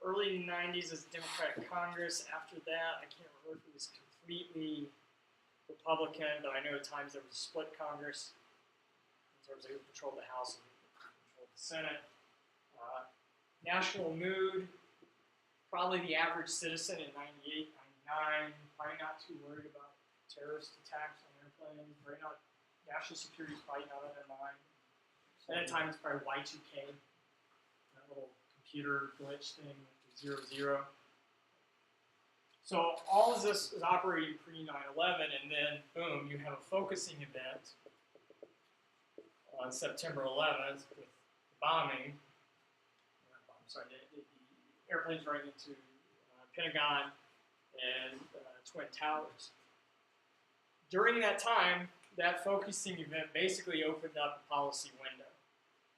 Early 90s as Democratic Congress. After that, I can't remember if it was completely Republican, but I know at times there was a split Congress in terms of who controlled the House and who controlled the Senate. National mood, probably the average citizen in 98, 99, probably not too worried about terrorist attacks on airplanes, national security is probably not on their mind. And at times, probably Y2K, that little computer glitch thing with the 00. So all of this is operating pre-9/11, and then boom, you have a focusing event on September 11th with the bombing. The airplanes running into Pentagon and Twin Towers. During that time, that focusing event basically opened up a policy window.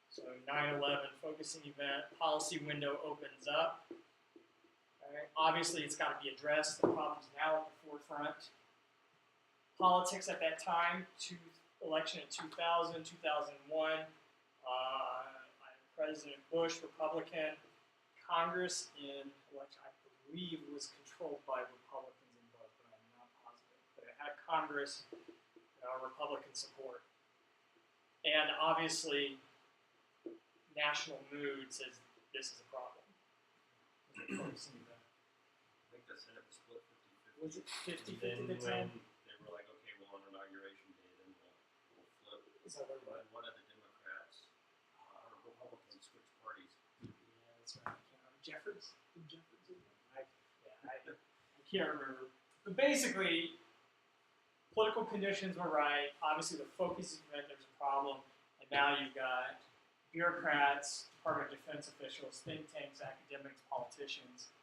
So 9/11 focusing event, policy window opens up. Right? Obviously, it's got to be addressed. The problem's now at the forefront. Politics at that time, election in 2000, 2001, President Bush, Republican. Congress in election, I believe, was controlled by Republicans in both, but I'm not positive. But it had Congress, Republican support. And obviously, national mood says this is a problem. Was it focusing event? I think the Senate was split 50-50. Was it 50-50 Then at the time? when they were like, okay, well, on inauguration day, then we'll flip. Is that what it was? When one of the Democrats or Republicans switched parties. Yeah, that's right. I can't remember. Jeffords? Did Jeffords do that? I can't remember. But basically, political conditions were right. Obviously, the focus event, there's a problem. And now you've got bureaucrats, Department of Defense officials, think tanks, academics, politicians.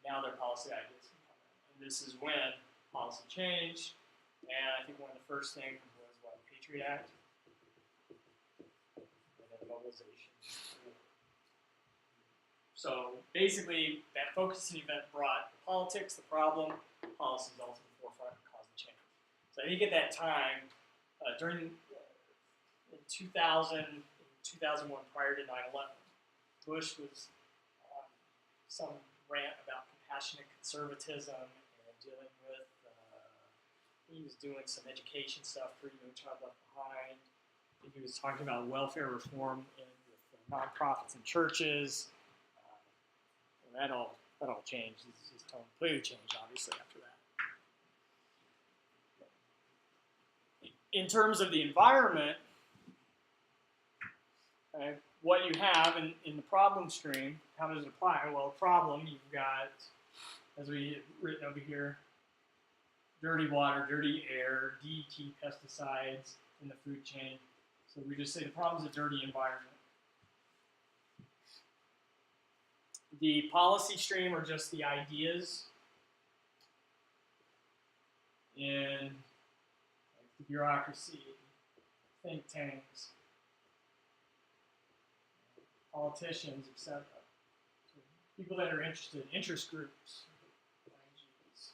Now their policy ideas can come in. And this is when policy changed. And I think one of the first things was what, Patriot Act? And then mobilization. So basically, that focusing event brought politics, the problem, policies all to the forefront and caused the change. So I think at that time, in 2000, 2001, prior to 9/11, Bush was on some rant about compassionate conservatism and dealing with, he was doing some education stuff, Free No Child Left Behind. I think he was talking about welfare reform with nonprofits and churches. That all changed. His tone completely changed, obviously, after that. In terms of the environment, what you have in the problem stream, how does it apply? Well, problem, you've got, as we have written over here, dirty water, dirty air, DET pesticides in the food chain. So we just say the problem is a dirty environment. The policy stream are just the ideas in like the bureaucracy, think tanks, politicians, etc. So people that are interested, interest groups, IGs.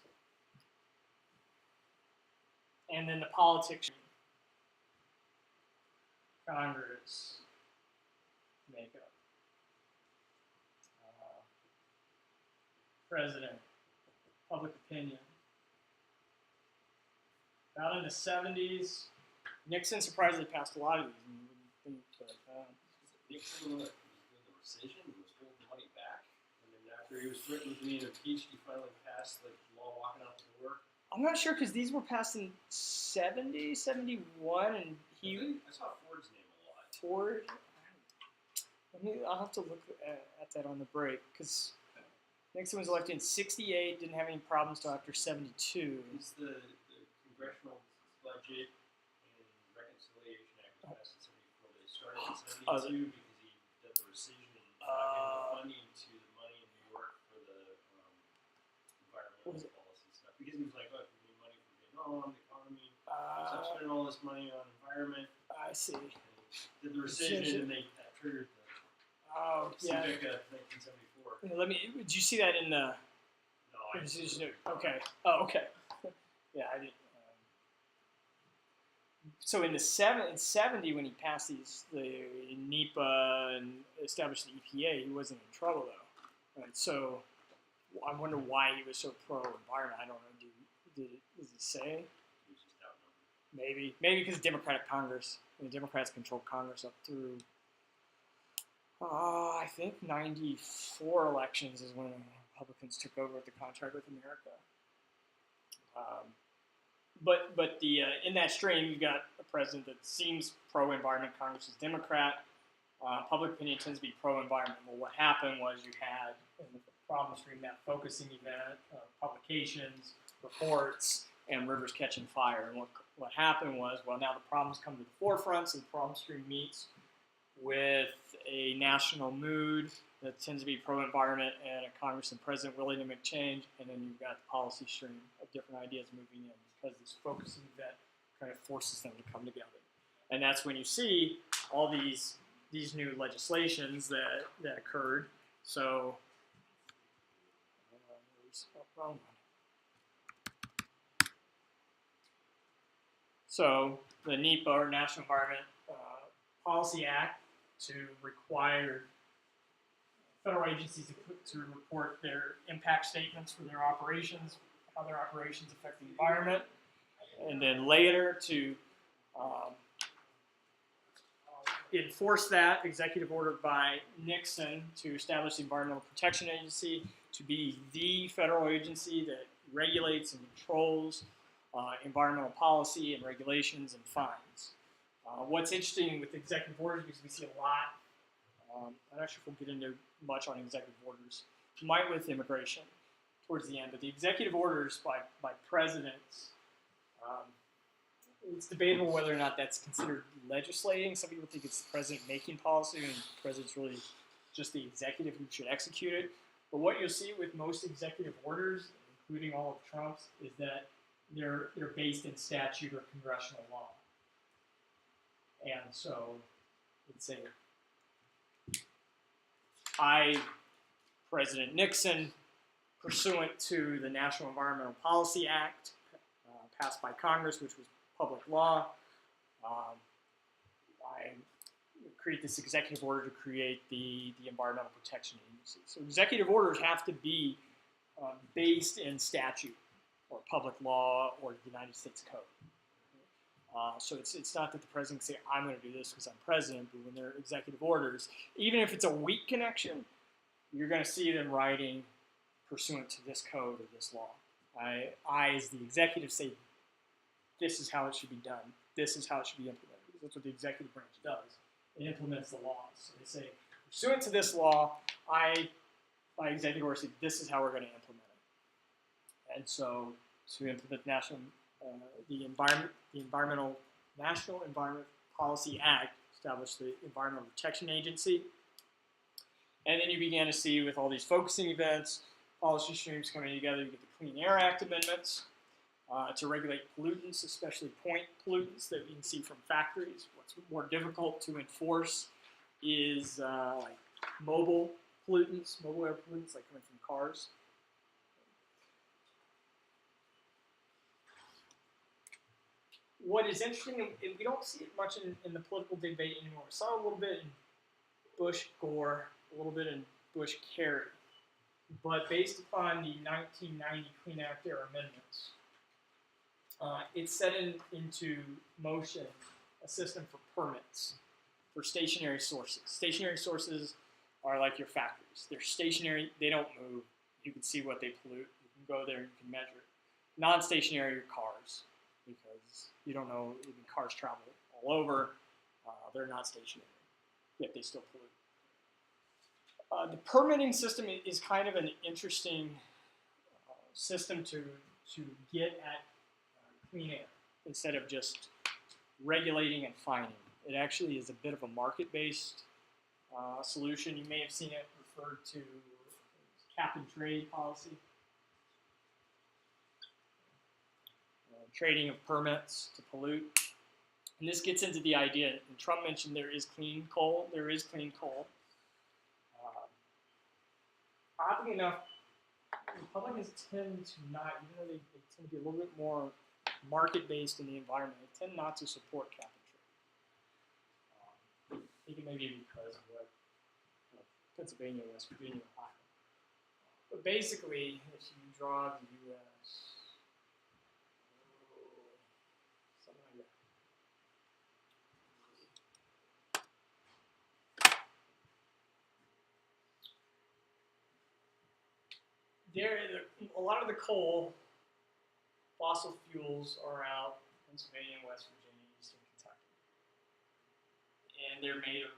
And then the politics, Congress, makeup. President, public opinion. About in the 70s, Nixon surprisingly passed a lot of these. And you wouldn't think, but, Nixon was doing the rescission and was holding money back. And then after he was threatened with being impeached, he finally passed the law walking out the door. I'm not sure because these were passed in 70, 71, and I saw Ford's name a lot. Ford. I'll have to look at that on the break because Nixon was elected in 68, didn't have any problems until after 72. It's the Congressional Budget and Reconciliation Act was passed in 74. They started in 72 because he did the rescission and not giving the funding to the money in New York for the environmental policy stuff. Because he was like, look, we need money for Vietnam, the economy. Stop spending all this money on environment. I see. And did the rescission and they triggered the Civica 1974. Let me. Did you see that in the? No, I didn't. Okay. Oh, okay. Yeah, I didn't. So in 70, when he passed the NEPA and established the EPA, he wasn't in trouble though. Right. So I wonder why he was so pro-environment. I don't know. Does it say? He was just outnumbered. Maybe because Democratic Congress. The Democrats controlled Congress up through. I think 94 elections is when Republicans took over the contract with America. But in that stream, you've got a president that seems pro-environment. Congress is Democrat. Public opinion tends to be pro-environment. Well, what happened was you had in the problem stream that focusing event, publications, reports, and rivers catching fire. And what happened was, well, now the problems come to the forefront, so the problem stream meets with a national mood that tends to be pro-environment and a Congress and president willing to make change, and then you've got the policy stream of different ideas moving in because this focusing event kind of forces them to come together. And that's when you see all these new legislations that occurred. So, wrong one. So the NEPA, or National Environment Policy Act, to require federal agencies to report their impact statements for their operations, how their operations affect the environment, and then later to enforced that executive order by Nixon to establish the Environmental Protection Agency to be the federal agency that regulates and controls environmental policy and regulations and fines. What's interesting with executive orders, because we see a lot, I'm not sure if we'll get into much on executive orders, might with immigration towards the end, but the executive orders by presidents, it's debatable whether or not that's considered legislating. Some people think it's the president making policy, and the president's really just the executive who should execute it. But what you'll see with most executive orders, including all of Trump's, is that they're based in statute or congressional law. And so let's say President Nixon, pursuant to the National Environmental Policy Act passed by Congress, which was public law, I create this executive order to create the Environmental Protection Agency. So executive orders have to be based in statute or public law or the United States Code. So it's not that the president can say, I'm going to do this because I'm president, but when they're executive orders, even if it's a weak connection, you're going to see them writing pursuant to this code or this law. I, as the executive, say, this is how it should be done. This is how it should be implemented. Because that's what the executive branch does. It implements the laws. So they say, pursuant to this law, by executive order, say, this is how we're going to implement it. And so to implement the National Environment Policy Act established the Environmental Protection Agency. And then you began to see with all these focusing events, policy streams coming together, you get the Clean Air Act amendments to regulate pollutants, especially point pollutants that we can see from factories. What's more difficult to enforce is like mobile pollutants, mobile air pollutants like coming from cars. What is interesting, and we don't see it much in the political debate anymore. We saw a little bit in Bush-Gore, a little bit in Bush-Kerry. But based upon the 1990 Clean Act era amendments, it set into motion a system for permits for stationary sources. Stationary sources are like your factories. They're stationary, they don't move. You can see what they pollute. You can go there, you can measure it. Non-stationary are cars, because you don't know, even cars travel all over. They're not stationary, yet they still pollute. The permitting system is kind of an interesting system to get at clean air instead of just regulating and fining. It actually is a bit of a market-based solution. You may have seen it referred to as cap and trade policy. Trading of permits to pollute. And this gets into the idea, and Trump mentioned there is clean coal. There is clean coal. Oddly enough, Republicans tend to not, even though they tend to be a little bit more market-based in the environment, they tend not to support cap and trade. I think it may be because of what Pennsylvania, West Virginia, Ohio. But basically, if you draw the U.S., something like that. A lot of the coal, fossil fuels are out Pennsylvania, West Virginia, Eastern Kentucky. And they're made of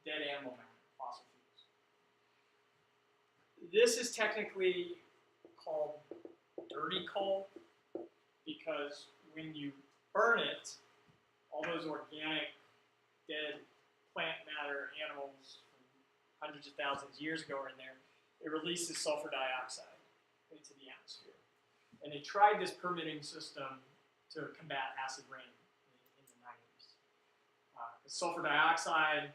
dead animal matter, fossil fuels. This is technically called dirty coal because when you burn it, all those organic, dead plant matter, animals from hundreds of thousands of years ago are in there. It releases sulfur dioxide into the atmosphere. And they tried this permitting system to combat acid rain in the 90s. The sulfur dioxide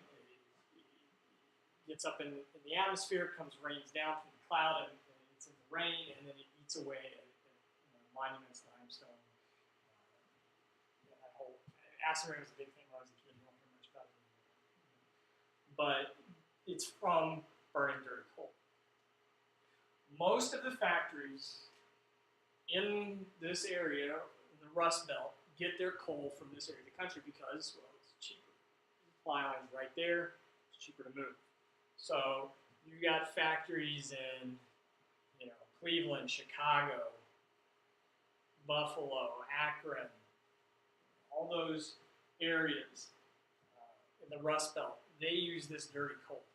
gets up in the atmosphere, rains down from the cloud, and it's in the rain, and then it eats away at monuments, limestone. That whole acid rain was a big thing when I was a kid. You don't hear much about it anymore. But it's from burning dirty coal. Most of the factories in this area, the Rust Belt, get their coal from this area of the country because, well, it's cheaper. supply lines right there. It's cheaper to move. So you got factories in, Cleveland, Chicago, Buffalo, Akron, all those areas in the Rust Belt. They use this dirty coal.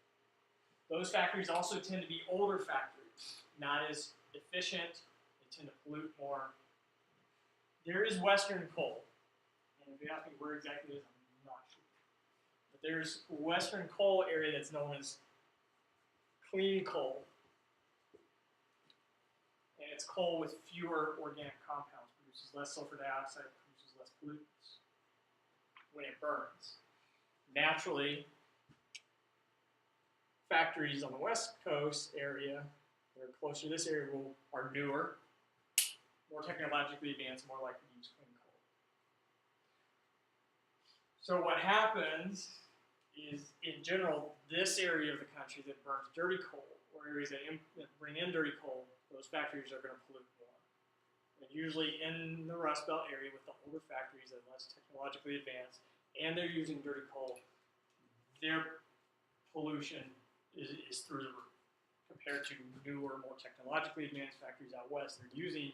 Those factories also tend to be older factories, not as efficient. They tend to pollute more. There is Western coal. And if you ask me where exactly it is, I'm not sure. But there's Western coal area that's known as clean coal. And it's coal with fewer organic compounds, produces less sulfur dioxide, produces less pollutants when it burns. Naturally, factories on the West Coast area that are closer to this area are newer, more technologically advanced, more likely to use clean coal. So what happens is, in general, this area of the country that burns dirty coal, or areas that bring in dirty coal, those factories are going to pollute more. And usually in the Rust Belt area with the older factories that are less technologically advanced, and they're using dirty coal, their pollution is through the roof. Compared to newer, more technologically advanced factories out west, they're using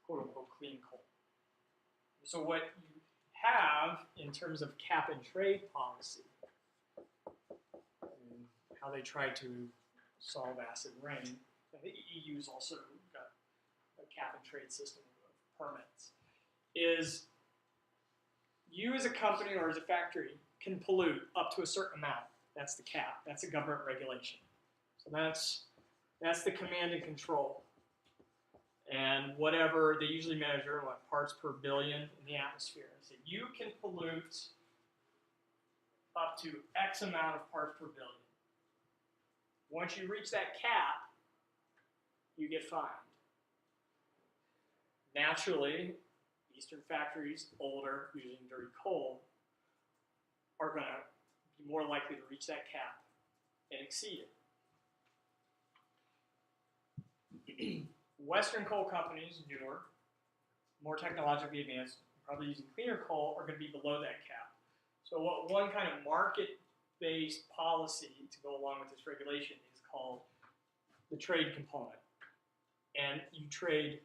quote-unquote clean coal. So what you have in terms of cap and trade policy, and how they try to solve acid rain, the EU's also got a cap and trade system of permits, is you as a company or as a factory can pollute up to a certain amount. That's the cap. That's a government regulation. So that's the command and control. And whatever, they usually measure parts per billion in the atmosphere. So you can pollute up to X amount of parts per billion. Once you reach that cap, you get fined. Naturally, Eastern factories, older, using dirty coal, are going to be more likely to reach that cap and exceed it. Western coal companies, newer, more technologically advanced, probably using cleaner coal, are going to be below that cap. So what one kind of market-based policy to go along with this regulation is called the trade component. And you trade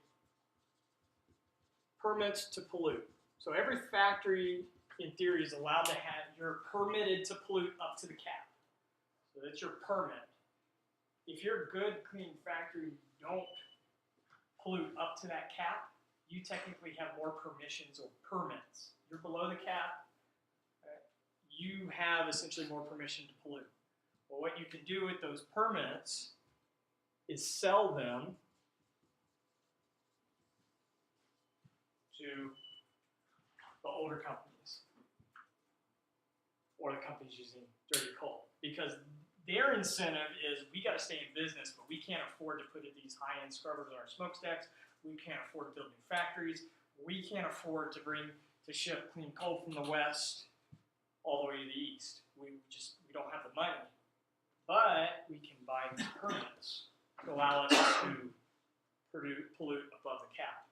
permits to pollute. So every factory, in theory, is allowed to have, you're permitted to pollute up to the cap. So that's your permit. If you're a good, clean factory, you don't pollute up to that cap, you technically have more permissions or permits. You're below the cap, you have essentially more permission to pollute. Well, what you can do with those permits is sell them to the older companies or the companies using dirty coal, because their incentive is, we got to stay in business, but we can't afford to put in these high-end scrubbers on our smokestacks. We can't afford to build new factories. We can't afford to ship clean coal from the west all the way to the east. We don't have the money, but we can buy these permits to allow us to pollute above the cap.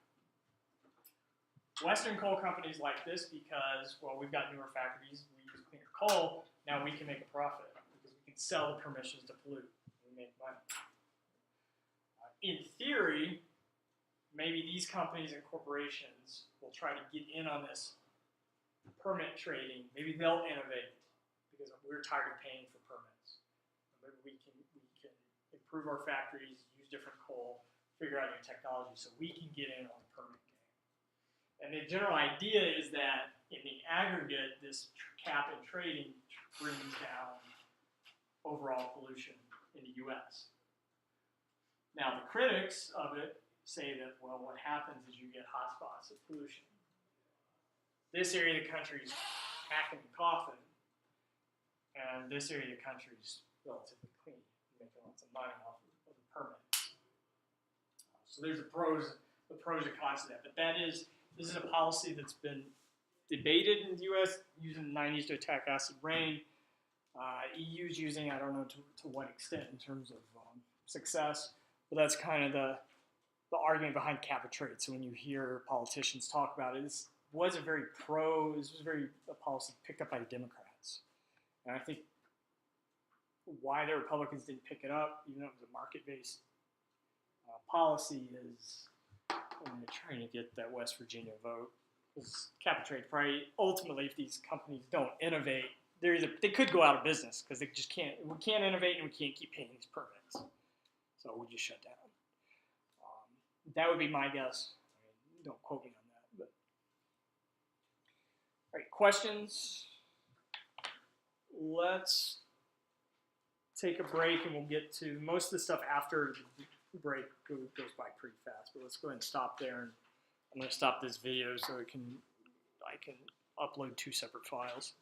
Western coal companies like this because, well, we've got newer factories, we use cleaner coal, now we can make a profit because we can sell the permissions to pollute and we make money. In theory, maybe these companies and corporations will try to get in on this permit trading. Maybe they'll innovate because we're tired of paying for permits. Maybe we can improve our factories, use different coal, figure out new technology so we can get in on the permit game. And the general idea is that in the aggregate, this cap and trading brings down overall pollution in the U.S. Now, the critics of it say that, well, what happens is you get hotspots of pollution. This area of the country is hacking and coughing, and this area of the country is relatively clean. You're making lots of money off of the permit. So there's the pros and cons to that. But this is a policy that's been debated in the U.S. using the 90s to attack acid rain. EU's using, I don't know to what extent in terms of success, but that's kind of the argument behind cap and trade. So when you hear politicians talk about it, this was a policy picked up by the Democrats. And I think why the Republicans didn't pick it up, even though it was a market-based policy, is they're trying to get that West Virginia vote. Because cap and trade probably ultimately, if these companies don't innovate, they could go out of business because they just can't. We can't innovate and we can't keep paying these permits, so we just shut down. That would be my guess. I mean, don't quote me on that. But all right, questions. Let's take a break and we'll get to most of the stuff after the break goes by pretty fast. But let's go ahead and stop there. And I'm going to stop this video so I can upload 2 separate files.